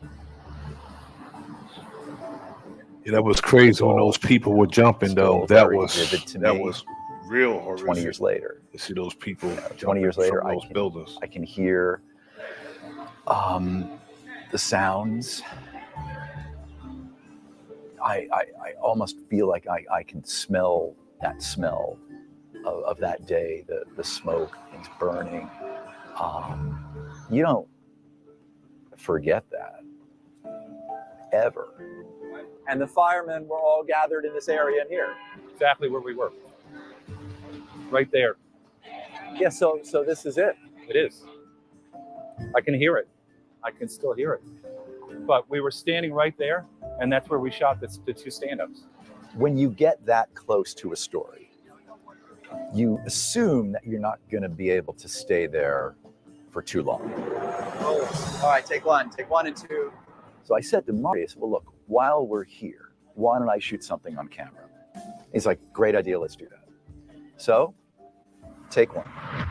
Yeah, that was crazy when those people were jumping, though. That was real horrific. 20 years later. You see those people 20 years later, from those buildings. I can hear the sounds. I almost feel like I can smell that smell of that day, the smoke, things burning. You don't forget that, ever. And the firemen were all gathered in this area in here. Exactly where we were. Right there. Yeah, so this is it. It is. I can hear it. I can still hear it. But we were standing right there, and that's where we shot the two stand-ups. When you get that close to a story, you assume that you're not going to be able to stay there for too long. Oh. All right, take one and two. So I said to Marty, I said, well, look, while we're here, why don't I shoot something on camera? He's like, great idea, let's do that. So, take one.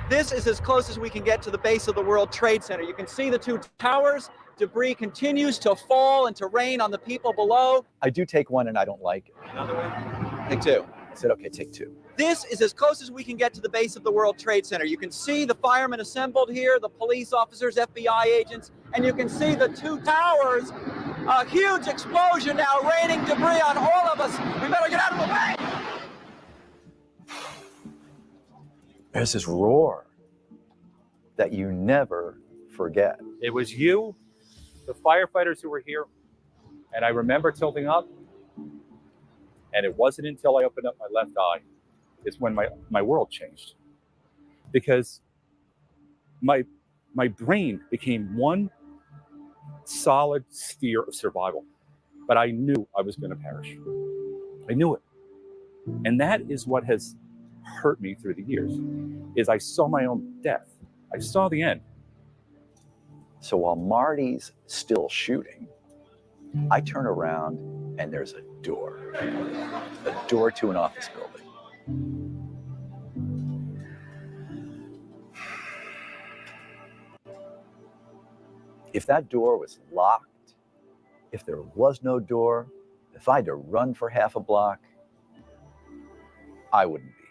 This is as close as we can get to the base of the World Trade Center. You can see the two towers. Debris continues to fall and to rain on the people below. I do take one and I don't like it. Another one? Take two. I said, okay, take two. This is as close as we can get to the base of the World Trade Center. You can see the firemen assembled here, the police officers, FBI agents, and you can see the two towers. A huge explosion now, raining debris on all of us. We better get out of the way. There's this roar that you never forget. It was you, the firefighters who were here, and I remember tilting up, and it wasn't until I opened up my left eye is when my world changed. Because my brain became one solid sphere of survival. But I knew I was going to perish. I knew it. And that is what has hurt me through the years, is I saw my own death. I saw the end. So while Marty's still shooting, I turn around and there's a door to an office building. If that door was locked, if there was no door, if I had to run for half a block, I wouldn't be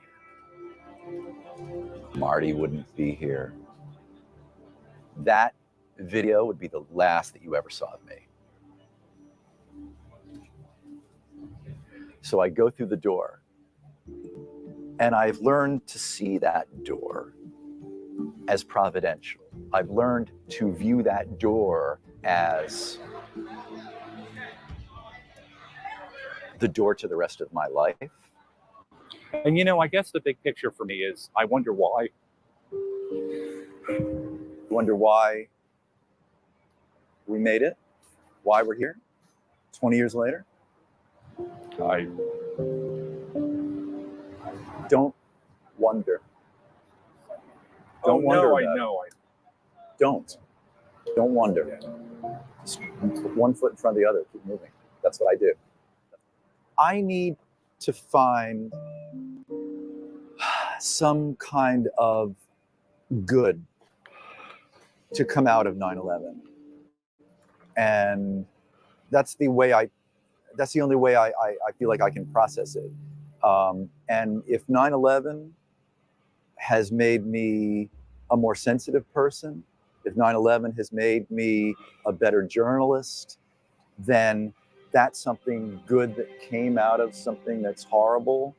here. Marty wouldn't be here. That video would be the last that you ever saw of me. So I go through the door, and I've learned to see that door as providential. I've learned to view that door as the door to the rest of my life. And you know, I guess the big picture for me is I wonder why. Wonder why we made it, why we're here 20 years later. I don't wonder. Don't wonder. No, I know. Don't wonder. Just put one foot in front of the other, keep moving. That's what I do. I need to find some kind of good to come out of 9/11. And that's the only way I feel like I can process it. And if 9/11 has made me a more sensitive person, if 9/11 has made me a better journalist, then that's something good that came out of something that's horrible.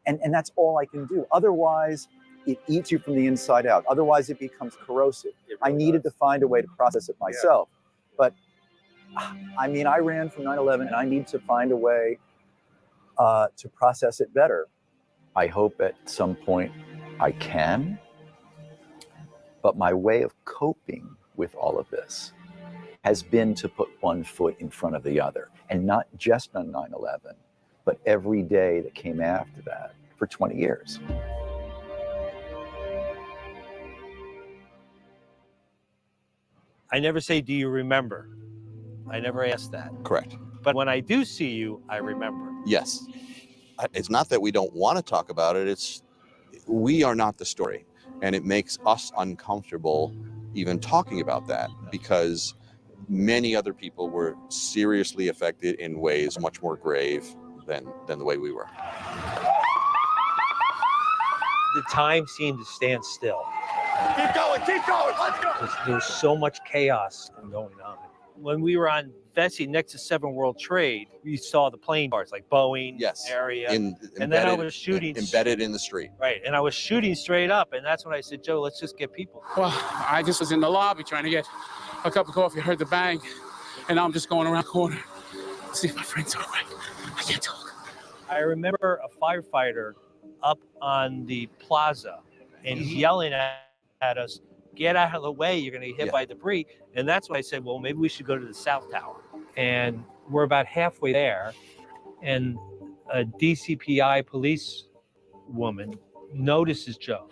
And that's all I can do. Otherwise, it eats you from the inside out. Otherwise, it becomes corrosive. I needed to find a way to process it myself. But I mean, I ran from 9/11 and I need to find a way to process it better. I hope at some point I can. But my way of coping with all of this has been to put one foot in front of the other. And not just on 9/11, but every day that came after that for 20 years. I never say, do you remember? I never ask that. Correct. But when I do see you, I remember. Yes. It's not that we don't want to talk about it. It's we are not the story. And it makes us uncomfortable even talking about that because many other people were seriously affected in ways much more grave than the way we were. The time seemed to stand still. Keep going, let's go. There was so much chaos going on. When we were on Vesey next to 7 World Trade, we saw the plane parts like Boeing area. And then I was shooting. Embedded in the street. Right. And I was shooting straight up. And that's when I said, Joe, let's just get people. Well, I just was in the lobby trying to get a cup of coffee. I heard the bang. And now I'm just going around the corner See if my friends are awake. I can't talk. I remember a firefighter up on the plaza, and he's yelling at us, "Get out of the way! You're going to get hit by debris." And that's when I said, "Well, maybe we should go to the South Tower." And we're about halfway there, and a DCPI police woman notices Joe.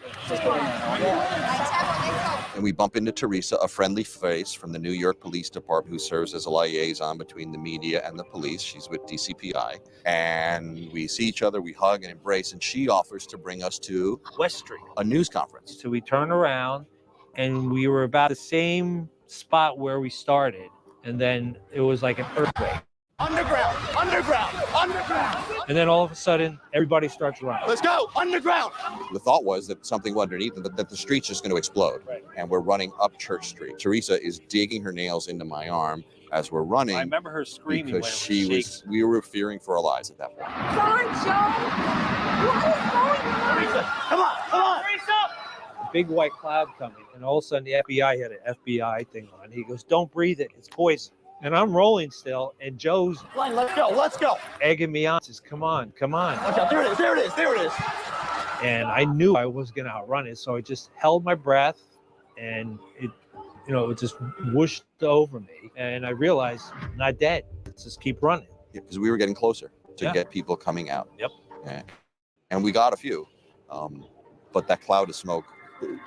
And we bump into Teresa, a friendly face from the New York Police Department who serves as a liaison between the media and the police. She's with DCPI. And we see each other, we hug and embrace, and she offers to bring us to West Street, a news conference. So we turn around, and we were about the same spot where we started. And then it was like an earthquake. Underground, underground, underground. And then all of a sudden, everybody starts running. Let's go, underground. The thought was that something underneath and that the street's just going to explode. Right. And we're running up Church Street. Teresa is digging her nails into my arm as we're running. I remember her screaming because when it was we were fearing for our lives at that point. Sorry, Joe. What is going on? Teresa, come on, come on. Teresa. A big white cloud coming, and all of a sudden the FBI had an FBI thing on. He goes, "Don't breathe it, it's poison." And I'm rolling still, and Joe's Let's go, let's go. egging me on. Says, "Come on, come on." Watch out, there it is, there it is, there it is. And I knew I was gonna outrun it, so I just held my breath, and it just whooshed over me. And I realized I'm not dead. Let's just keep running. Because we were getting closer to get people coming out. Yep. And we got a few. But that cloud of smoke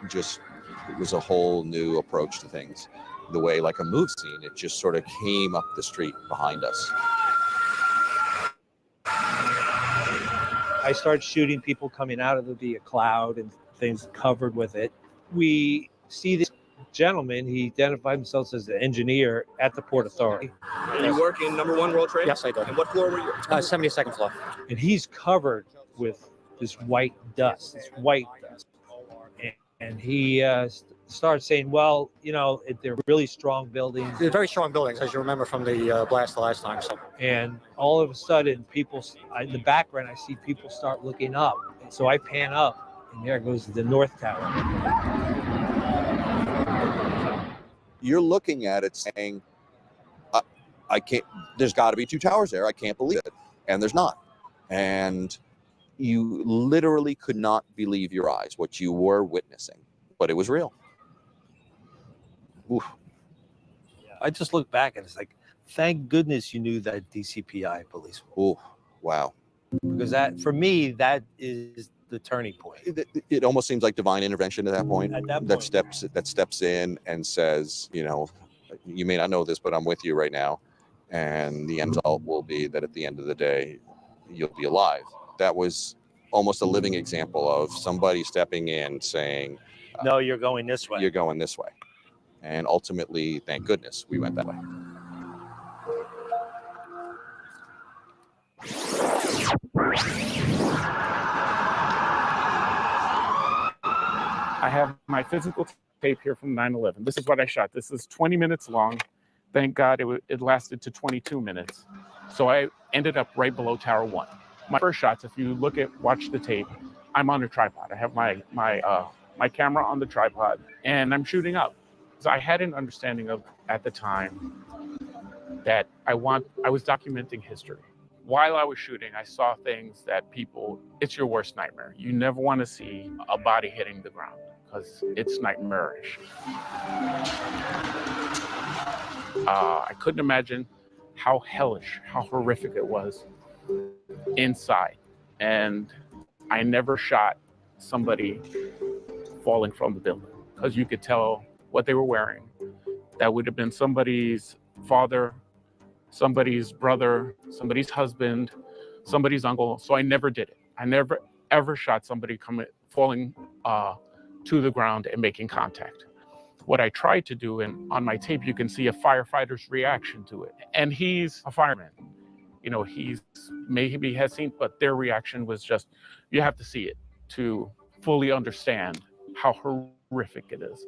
just was a whole new approach to things. The way, like a movie scene, it just sort of came up the street behind us. I started shooting people coming out of the cloud and things covered with it. We see this gentleman, he identified himself as the engineer at the Port Authority. And you work in number 1 World Trade? Yes, I do. And what floor were you? 72nd floor. And he's covered with this white dust, And he started saying, well, they're really strong buildings. They're very strong buildings, as you remember from the blast the last time. So. And all of a sudden, in the background, I see people start looking up. And so I pan up, and there goes the North Tower. You're looking at it saying, I can't, there's got to be 2 towers there. I can't believe it. And there's not. And you literally could not believe your eyes, what you were witnessing, but it was real. Oof. I just look back and it's like, thank goodness you knew that DCPI police. Oh, wow. Because that, for me, that is the turning point. It almost seems like divine intervention at that point. At that point. That steps in and says, you may not know this, but I'm with you right now. And the end result will be that at the end of the day, you'll be alive. That was almost a living example of somebody stepping in saying, no, you're going this way. You're going this way. And ultimately, thank goodness, we went that way. I have my physical tape here from 9/11. This is what I shot. This is 20 minutes long. Thank God it lasted to 22 minutes. So I ended up right below Tower 1. My first shots, if you watch the tape, I'm on a tripod. I have my camera on the tripod, and I'm shooting up. So I had an understanding of, at the time, that I was documenting history. While I was shooting, I saw things that it's your worst nightmare. You never want to see a body hitting the ground because it's nightmarish. I couldn't imagine how hellish, how horrific it was inside. And I never shot somebody falling from the building because you could tell what they were wearing. That would have been somebody's father, somebody's brother, somebody's husband, somebody's uncle. So I never did it. I never ever shot somebody falling to the ground and making contact. What I tried to do, and on my tape you can see a firefighter's reaction to it. And he's a fireman. He's maybe has seen, but their reaction was just, you have to see it to fully understand how horrific it is.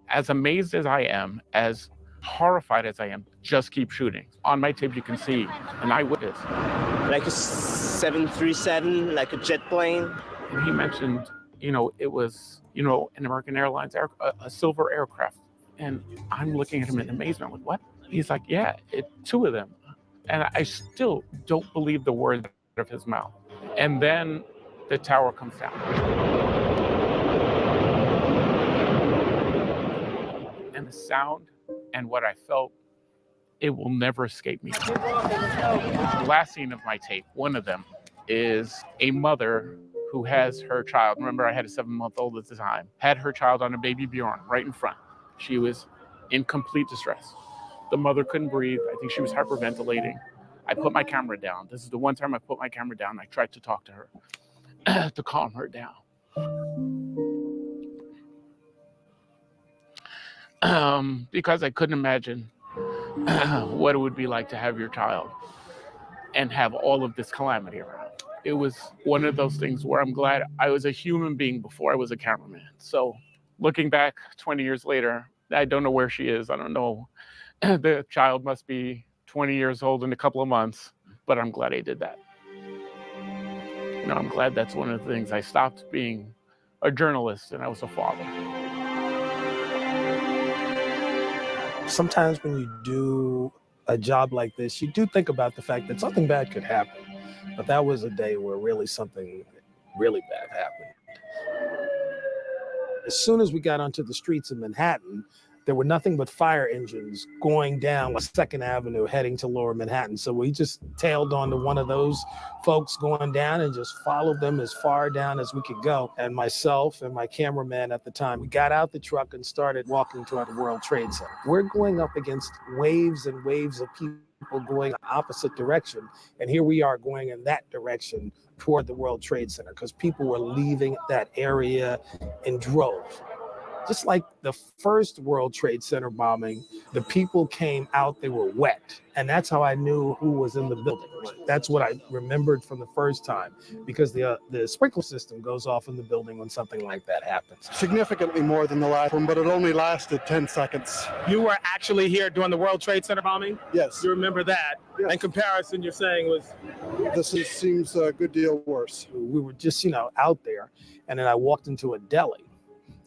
As amazed as I am, as horrified as I am, just keep shooting. On my tape, you can see an eyewitness. Like a 737, like a jet plane. And he mentioned, it was, an American Airlines, a silver aircraft. And I'm looking at him in amazement, like, what? He's like, yeah, 2 of them. And I still don't believe the words out of his mouth. And then the tower comes down. And the sound and what I felt, it will never escape me. The last scene of my tape, one of them, is a mother who has her child. Remember, I had a 7-month-old at the time, had her child on a baby Bjorn right in front. She was in complete distress. The mother couldn't breathe. I think she was hyperventilating. I put my camera down. This is the one time I put my camera down. I tried to talk to her to calm her down. Because I couldn't imagine what it would be like to have your child and have all of this calamity around. It was one of those things where I'm glad I was a human being before I was a cameraman. So looking back 20 years later, I don't know where she is. I don't know. The child must be 20 years old in a couple of months, but I'm glad I did that. You know, I'm glad that's one of the things. I stopped being a journalist and I was a father. Sometimes when you do a job like this, you do think about the fact that something bad could happen. But that was a day where really something really bad happened. As soon as we got onto the streets of Manhattan, there were nothing but fire engines going down 2nd Avenue heading to Lower Manhattan. So we just tailed onto one of those folks going down and just followed them as far down as we could go. And myself and my cameraman at the time, we got out the truck and started walking toward the World Trade Center. We're going up against waves and waves of people going the opposite direction. And here we are going in that direction toward the World Trade Center because people were leaving that area in droves. Just like the first World Trade Center bombing, the people came out, they were wet. And that's how I knew who was in the building. That's what I remembered from the first time, because the sprinkler system goes off in the building when something like that happens. Significantly more than the last one, but it only lasted 10 seconds. You were actually here during the World Trade Center bombing? Yes. You remember that? Yes. In comparison, you're saying was... Seems a good deal worse. We were just, out there, and then I walked into a deli.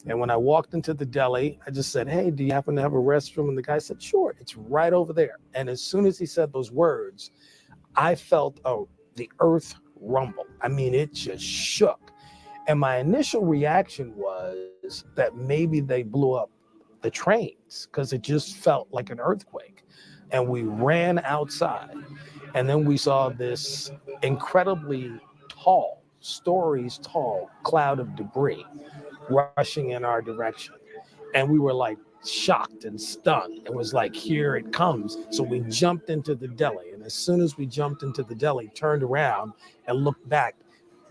And when I walked into the deli, I just said, "Hey, do you happen to have a restroom?" And the guy said, "Sure, it's right over there." And as soon as he said those words, I felt the earth rumble. I mean, it just shook. And my initial reaction was that maybe they blew up the trains because it just felt like an earthquake. And we ran outside, and then we saw this incredibly tall, stories tall cloud of debris rushing in our direction. And we were like shocked and stunned. It was like, here it comes. So we jumped into the deli. And as soon as we jumped into the deli, turned around and looked back,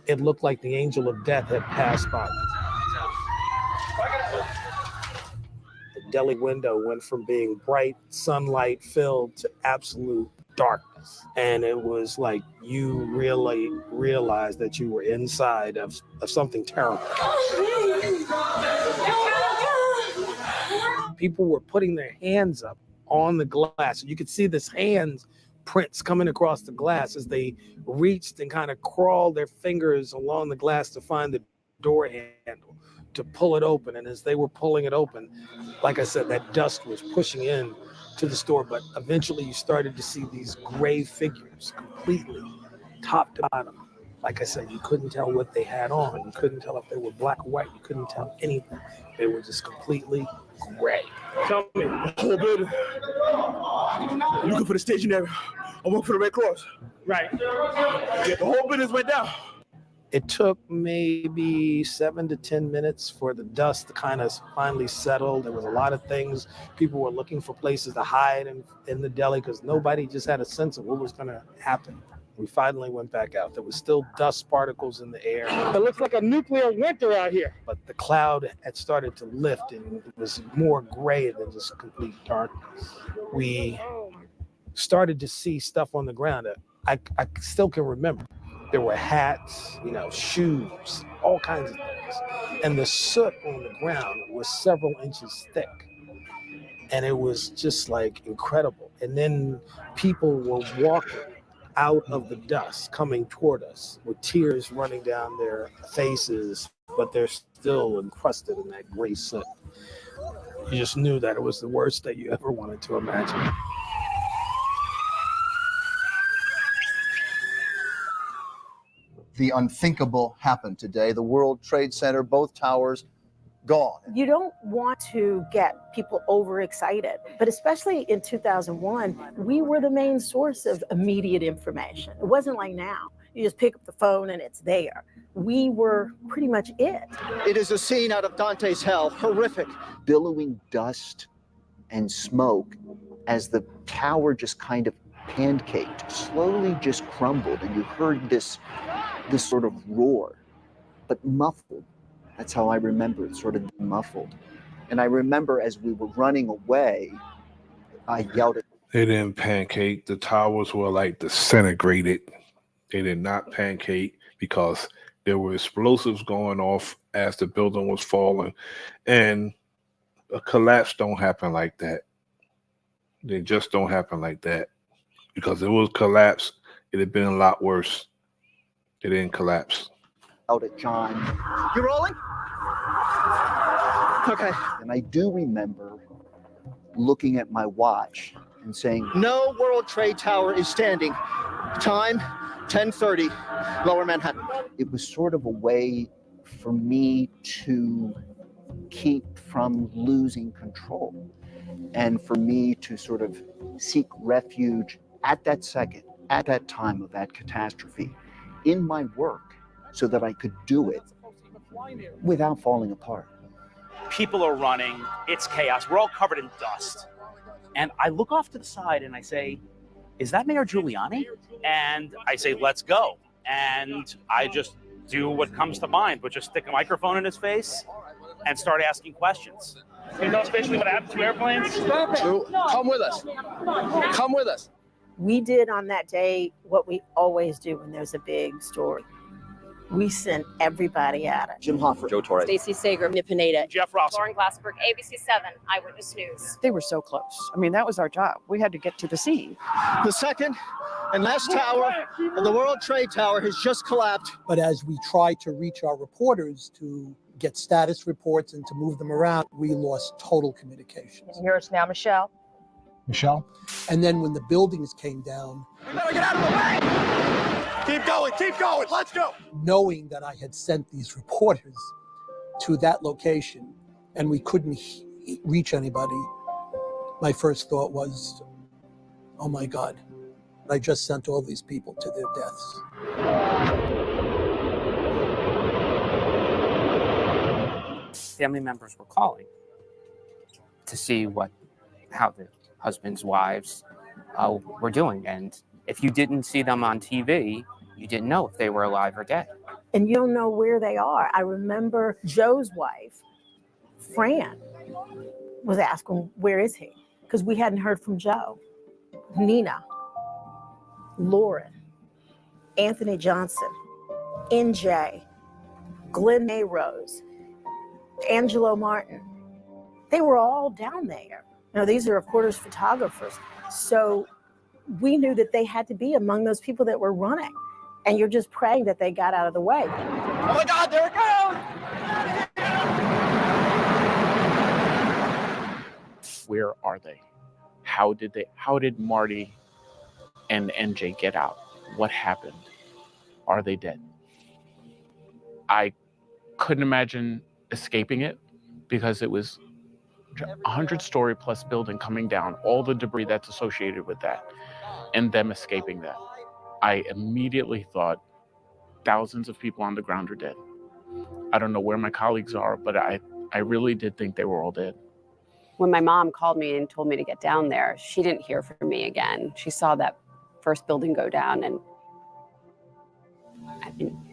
it looked like the angel of death had passed by. The deli window went from being bright sunlight filled to absolute darkness. And it was like you really realized that you were inside of something terrible. People were putting their hands up on the glass. You could see this hands prints coming across the glass as they reached and kind of crawled their fingers along the glass to find the door handle to pull it open. And as they were pulling it open, like I said, that dust was pushing in to the store, but eventually you started to see these gray figures completely top to bottom. Like I said, you couldn't tell what they had on. You couldn't tell if they were black or white. You couldn't tell anything. They were just completely gray. Tell me. Oh, good. You looking for the stationary? I work for the Red Cross. Right. Yeah, the whole business went down. It took maybe 7 to 10 minutes for the dust to kind of finally settle. There was a lot of things. People were looking for places to hide in the deli because nobody just had a sense of what was going to happen. We finally went back out. There was still dust particles in the air. It looks like a nuclear winter out here. But the cloud had started to lift and it was more gray than just complete darkness. We started to see stuff on the ground that I still can remember. There were hats, shoes, all kinds of things. And the soot on the ground was several inches thick. And it was just like incredible. And then people were walking out of the dust coming toward us with tears running down their faces, but they're still encrusted in that gray soot. You just knew that it was the worst that you ever wanted to imagine. The unthinkable happened today. The World Trade Center, both towers gone. You don't want to get people overexcited, but especially in 2001, we were the main source of immediate information. It wasn't like now. You just pick up the phone and it's there. We were pretty much it. It is a scene out of Dante's Hell, horrific. Billowing dust and smoke as the tower just kind of pancaked, slowly just crumbled, and you heard this sort of roar, but muffled. That's how I remember it, sort of muffled. And I remember as we were running away, I yelled at. They didn't pancake. The towers were like disintegrated. They did not pancake because there were explosives going off as the building was falling. And a collapse don't happen like that. They just don't happen like that. Because if it was collapse, it'd have been a lot worse. It didn't collapse. Out at John. You rolling? Okay. And I do remember looking at my watch and saying, no World Trade Tower is standing. Time, 10:30, Lower Manhattan. It was sort of a way for me to keep from losing control and for me to sort of seek refuge at that second, at that time of that catastrophe, in my work so that I could do it without falling apart. People are running, it's chaos, we're all covered in dust. And I look off to the side and I say, is that Mayor Giuliani? And I say, let's go. And I just do what comes to mind, but just stick a microphone in his face and start asking questions. You know officially what happened to airplanes? Come with us. Come with us. We did on that day what we always do when there's a big story. We sent everybody at it. Jim Hoffer. Joe Torre. Stacey Sager, Nip Pineda. Jeff Ross. Lauren Glassberg, ABC 7, Eyewitness News. They were so close. I mean, that was our job. We had to get to the scene. The second and last tower of the World Trade Tower has just collapsed. But as we tried to reach our reporters to get status reports and to move them around, we lost total communication. Can you hear us now, Michelle? Michelle? And then when the buildings came down, We better get out of the way. Keep going, let's go. knowing that I had sent these reporters to that location and we couldn't reach anybody, my first thought was, oh my God, I just sent all these people to their deaths. Family members were calling to see how the husbands, wives were doing. And if you didn't see them on TV, you didn't know if they were alive or dead. And you don't know where they are. I remember Joe's wife, Fran, was asking, where is he? Because we hadn't heard from Joe. Nina, Lauren, Anthony Johnson, NJ, Glenn Mayrose, Angelo Martin. They were all down there. These are reporters, photographers. So we knew that they had to be among those people that were running. And you're just praying that they got out of the way. Oh my God, there it goes! Where are they? How did Marty and NJ get out? What happened? Are they dead? I couldn't imagine escaping it because it was a 100-story plus building coming down, all the debris that's associated with that, and them escaping that. I immediately thought thousands of people on the ground are dead. I don't know where my colleagues are, but I really did think they were all dead. When my mom called me and told me to get down there, she didn't hear from me again. She saw that first building go down, and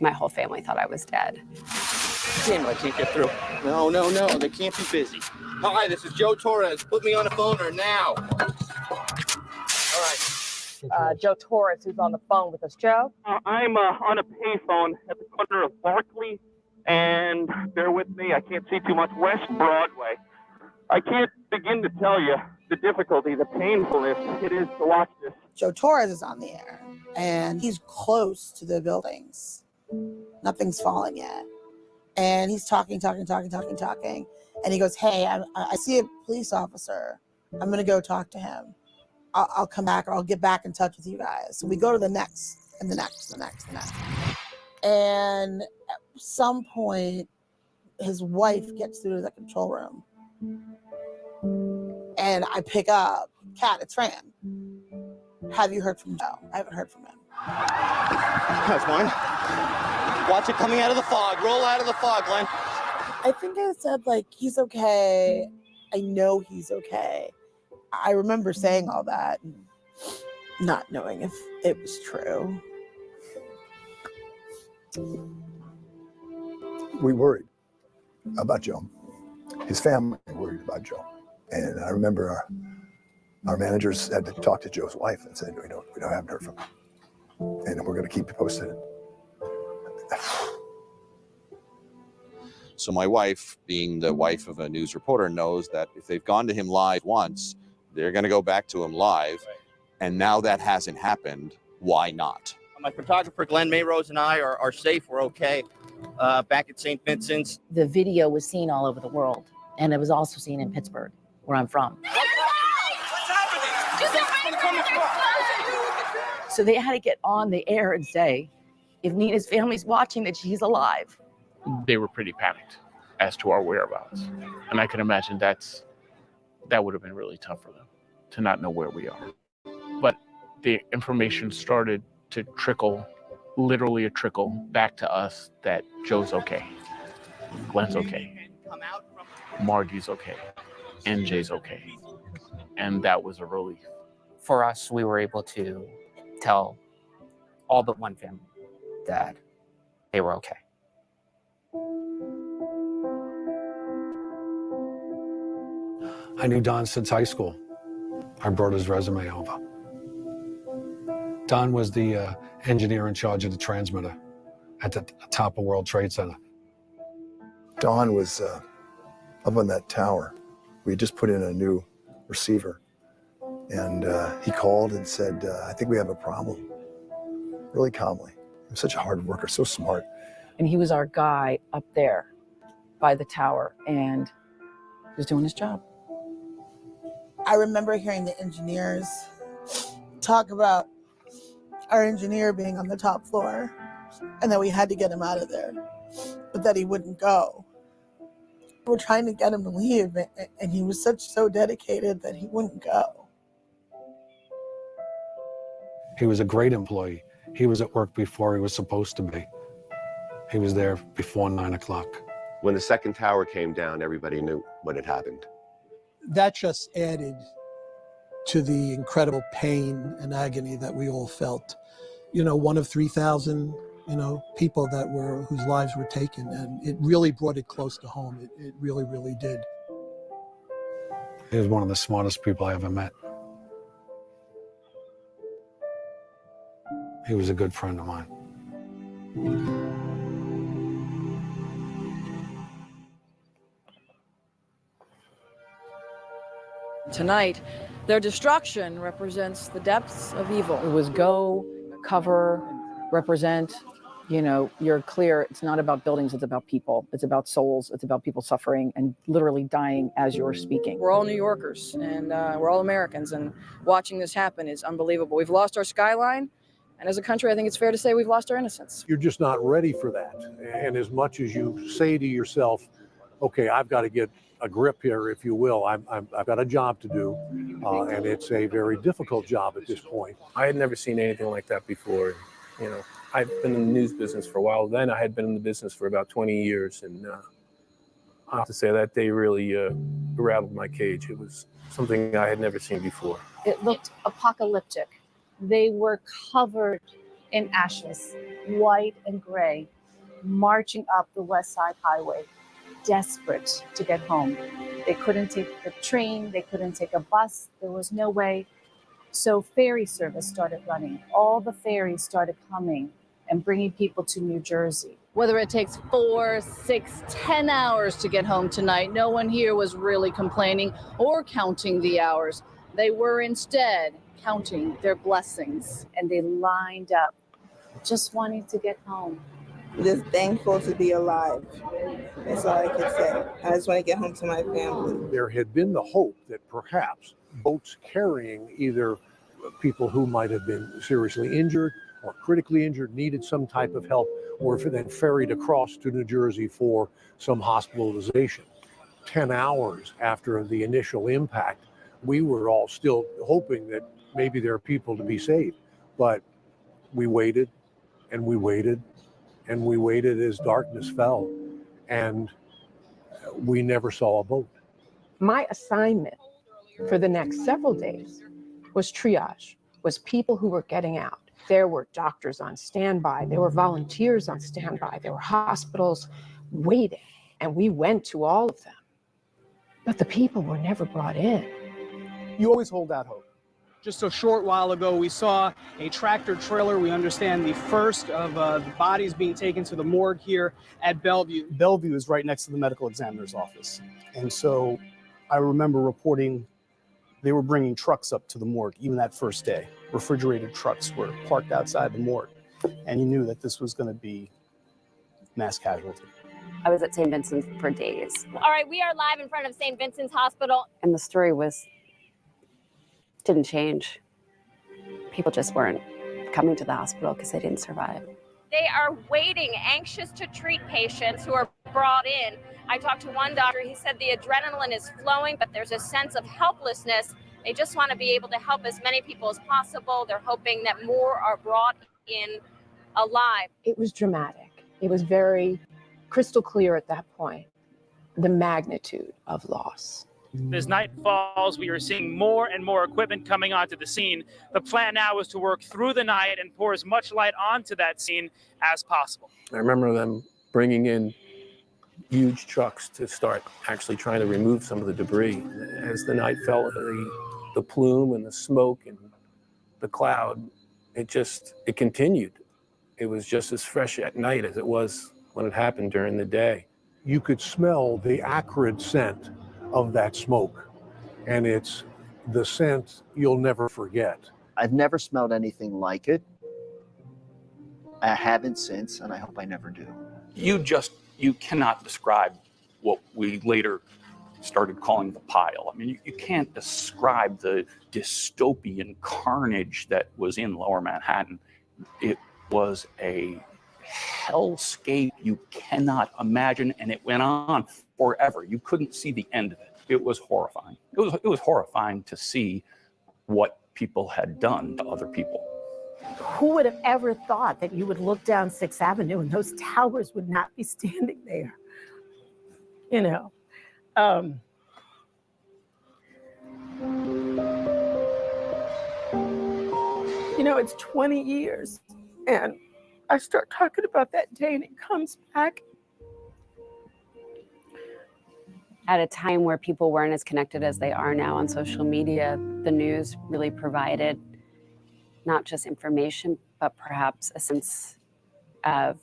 my whole family thought I was dead. Damn, I can't get through. No, they can't be busy. Hi, this is Joe Torres. Put me on the phone or now. All right. Joe Torres, who's on the phone with us. Joe? I'm on a payphone at the corner of Barclay and, bear with me, I can't see too much, West Broadway. I can't begin to tell you the difficulty, the painfulness it is to watch this. Joe Torres is on the air, and he's close to the buildings. Nothing's fallen yet. And he's talking. And he goes, hey, I see a police officer. I'm going to go talk to him. I'll come back, or I'll get back in touch with you guys. So we go to the next, and the next. And at some point, his wife gets through to the control room. And I pick up, Kat, it's Fran. Have you heard from Joe? I haven't heard from him. That's mine. Watch it coming out of the fog. Roll out of the fog, Glenn. I think I said, like, he's okay. I know he's okay. I remember saying all that and not knowing if it was true. We worried about Joe. His family worried about Joe. And I remember our managers had to talk to Joe's wife and said, we haven't heard from him. And we're going to keep you posted. So my wife, being the wife of a news reporter, knows that if they've gone to him live once, they're going to go back to him live. And now that hasn't happened. Why not? My photographer, Glenn Mayrose, and I are safe. We're okay back at St. Vincent's. The video was seen all over the world, and it was also seen in Pittsburgh, where I'm from. So they had to get on the air and say, if Nina's family's watching, that she's alive. They were pretty panicked as to our whereabouts. And I can imagine that would have been really tough for them to not know where we are. But the information started to trickle, literally a trickle, back to us that Joe's okay, Glenn's okay, Margie's okay, NJ's okay. And that was a relief. For us, we were able to tell all but one family that they were okay. I knew Don since high school. I brought his resume over. Don was the engineer in charge of the transmitter at the top of World Trade Center. Don was up on that tower. We had just put in a new receiver. And he called and said, I think we have a problem. Really calmly. He was such a hard worker, so smart. And he was our guy up there by the tower, and he was doing his job. I remember hearing the engineers talk about our engineer being on the top floor and that we had to get him out of there, but that he wouldn't go. We were trying to get him to leave, and he was so dedicated that he wouldn't go. He was a great employee. He was at work before he was supposed to be. He was there before 9 o'clock. When the second tower came down, everybody knew what had happened. That just added to the incredible pain and agony that we all felt. You know, one of 3,000, people whose lives were taken, and it really brought it close to home. It really, really did. He was one of the smartest people I ever met. He was a good friend of mine. Tonight, their destruction represents the depths of evil. It was go, cover, represent. You're clear. It's not about buildings. It's about people. It's about souls. It's about people suffering and literally dying as you're speaking. We're all New Yorkers, and we're all Americans, and watching this happen is unbelievable. We've lost our skyline, and as a country, I think it's fair to say we've lost our innocence. You're just not ready for that. And as much as you say to yourself, okay, I've got to get a grip here, if you will. I've got a job to do, and it's a very difficult job at this point. I had never seen anything like that before. I've been in the news business for a while. Then I had been in the business for about 20 years, and I have to say that day really rattled my cage. It was something I had never seen before. It looked apocalyptic. They were covered in ashes, white and gray, marching up the West Side Highway, desperate to get home. They couldn't take the train, they couldn't take a bus, there was no way. So ferry service started running. All the ferries started coming and bringing people to New Jersey. Whether it takes 4, 6, 10 hours to get home tonight, no one here was really complaining or counting the hours. They were instead counting their blessings. And they lined up, just wanting to get home. Just thankful to be alive. That's all I can say. I just want to get home to my family. There had been the hope that perhaps boats carrying either people who might have been seriously injured or critically injured, needed some type of help, were then ferried across to New Jersey for some hospitalization. 10 hours after the initial impact, we were all still hoping that maybe there are people to be saved. But we waited and we waited and we waited as darkness fell, and we never saw a boat. My assignment for the next several days was triage, was people who were getting out. There were doctors on standby, there were volunteers on standby, there were hospitals waiting, and we went to all of them. But the people were never brought in. You always hold out hope. Just a short while ago, we saw a tractor trailer. We understand the first of the bodies being taken to the morgue here at Bellevue. Bellevue is right next to the medical examiner's office. And so I remember reporting they were bringing trucks up to the morgue, even that first day. Refrigerated trucks were parked outside the morgue. And you knew that this was going to be mass casualty. I was at St. Vincent's for days. All right, we are live in front of St. Vincent's Hospital. And the story didn't change. People just weren't coming to the hospital because they didn't survive. They are waiting, anxious to treat patients who are brought in. I talked to one doctor. He said the adrenaline is flowing, but there's a sense of helplessness. They just want to be able to help as many people as possible. They're hoping that more are brought in alive. It was dramatic. It was very crystal clear at that point, the magnitude of loss. As night falls, we are seeing more and more equipment coming onto the scene. The plan now is to work through the night and pour as much light onto that scene as possible. I remember them bringing in huge trucks to start actually trying to remove some of the debris. As the night fell, the plume and the smoke and the cloud, it continued. It was just as fresh at night as it was when it happened during the day. You could smell the acrid scent of that smoke, and it's the scent you'll never forget. I've never smelled anything like it. I haven't since, and I hope I never do. You cannot describe what we later started calling the pile. I mean, you can't describe the dystopian carnage that was in Lower Manhattan. It was a hellscape you cannot imagine, and it went on forever. You couldn't see the end of it. It was horrifying. It was horrifying to see what people had done to other people. Who would have ever thought that you would look down 6th Avenue and those towers would not be standing there? You know, it's 20 years, and I start talking about that day, and it comes back. At a time where people weren't as connected as they are now on social media, the news really provided not just information, but perhaps a sense of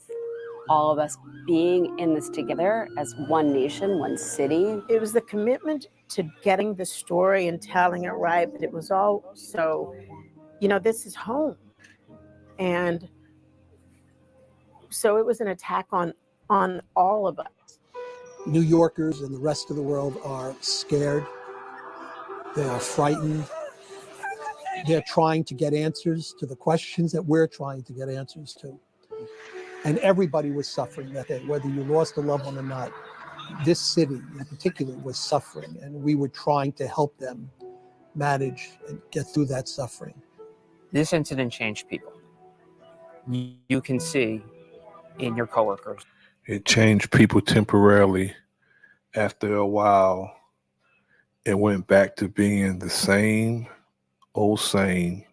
all of us being in this together as one nation, one city. It was the commitment to getting the story and telling it right, but it was also, this is home. And so it was an attack on all of us. New Yorkers and the rest of the world are scared. They are frightened. They're trying to get answers to the questions that we're trying to get answers to. And everybody was suffering that day, whether you lost a loved one or not. This city in particular was suffering, and we were trying to help them manage and get through that suffering. This incident changed people. You can see in your coworkers. It changed people temporarily. After a while, it went back to being the same old same.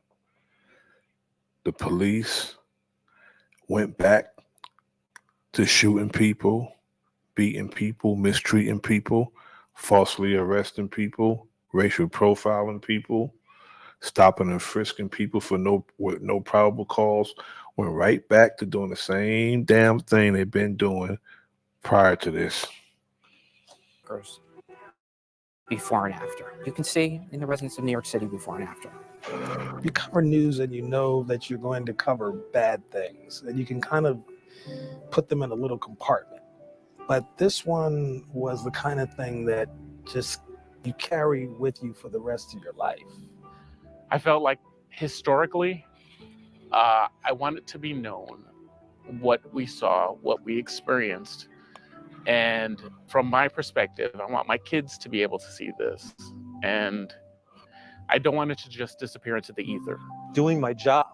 The police went back to shooting people, beating people, mistreating people, falsely arresting people, racial profiling people, stopping and frisking people with no probable cause. Went right back to doing the same damn thing they've been doing prior to this. Before and after. You can see in the residents of New York City before and after. You cover news and you know that you're going to cover bad things, and you can kind of put them in a little compartment. But this one was the kind of thing that just you carry with you for the rest of your life. I felt like historically, I want it to be known what we saw, what we experienced. And from my perspective, I want my kids to be able to see this. And I don't want it to just disappear into the ether. Doing my job,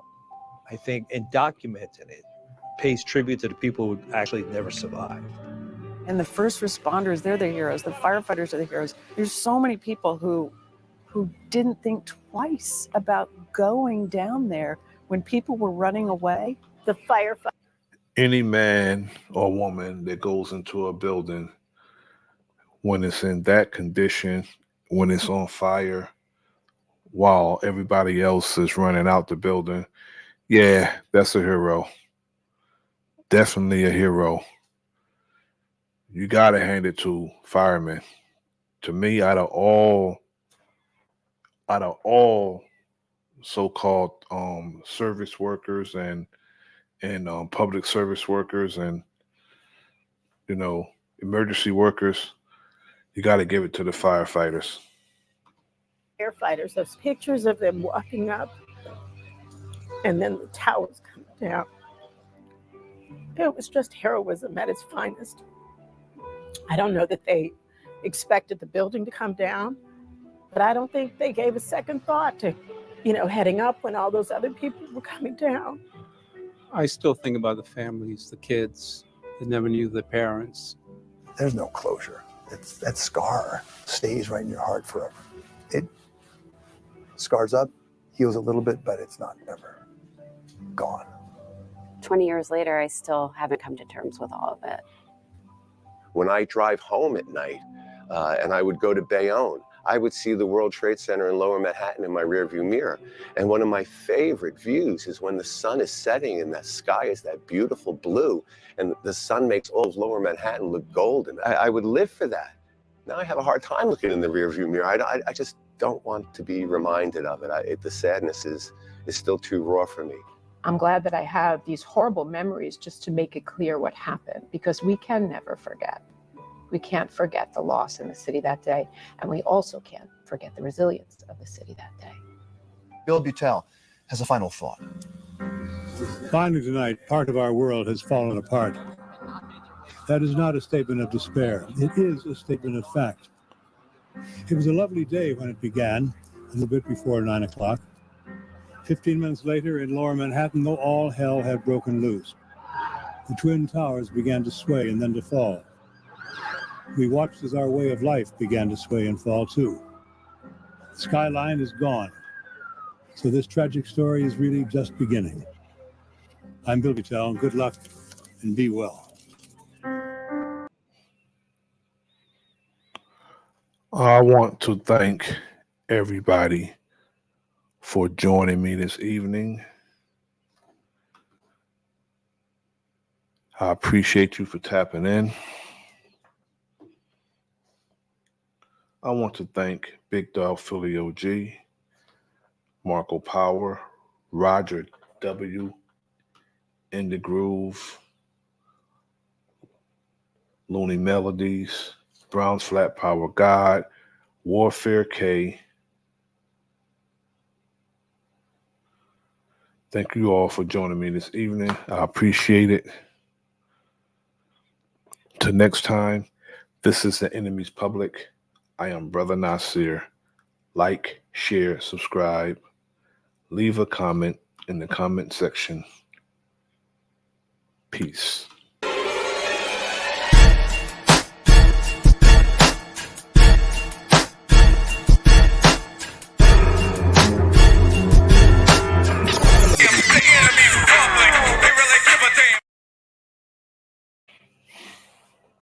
I think, and documenting it pays tribute to the people who actually never survived. And the first responders, they're the heroes. The firefighters are the heroes. There's so many people who didn't think twice about going down there when people were running away. The firefighter. Any man or woman that goes into a building when it's in that condition, when it's on fire, while everybody else is running out the building, yeah, that's a hero. Definitely a hero. You gotta hand it to firemen. To me, out of all so-called service workers and public service workers and emergency workers, you got to give it to the firefighters. Firefighters, those pictures of them walking up and then the towers coming down. It was just heroism at its finest. I don't know that they expected the building to come down, but I don't think they gave a second thought to, heading up when all those other people were coming down. I still think about the families, the kids that never knew their parents. There's no closure. That scar stays right in your heart forever. It scars up, heals a little bit, but it's not ever gone. 20 years later, I still haven't come to terms with all of it. When I drive home at night and I would go to Bayonne, I would see the World Trade Center in Lower Manhattan in my rearview mirror. And one of my favorite views is when the sun is setting and the sky is that beautiful blue and the sun makes all of Lower Manhattan look golden. I would live for that. Now I have a hard time looking in the rearview mirror. I just don't want to be reminded of it. The sadness is still too raw for me. I'm glad that I have these horrible memories just to make it clear what happened, because we can never forget. We can't forget the loss in the city that day, and we also can't forget the resilience of the city that day. Bill Butel has a final thought. Finally tonight, part of our world has fallen apart. That is not a statement of despair. It is a statement of fact. It was a lovely day when it began, a little bit before 9 o'clock. 15 minutes later in Lower Manhattan, though, all hell had broken loose. The Twin Towers began to sway and then to fall. We watched as our way of life began to sway and fall too. The skyline is gone. So this tragic story is really just beginning. I'm Bill Butel, and good luck and be well. I want to thank everybody for joining me this evening. I appreciate you for tapping in. I want to thank Big Dog Philly OG, Marco Power, Roger W, In the Groove, Looney Melodies, Brown's Flat Power God, Warfare K. Thank you all for joining me this evening. I appreciate it. Till next time, this is The Enemy's Public. I am Bro.Nasir. Like, share, subscribe. Leave a comment in the comment section. Peace.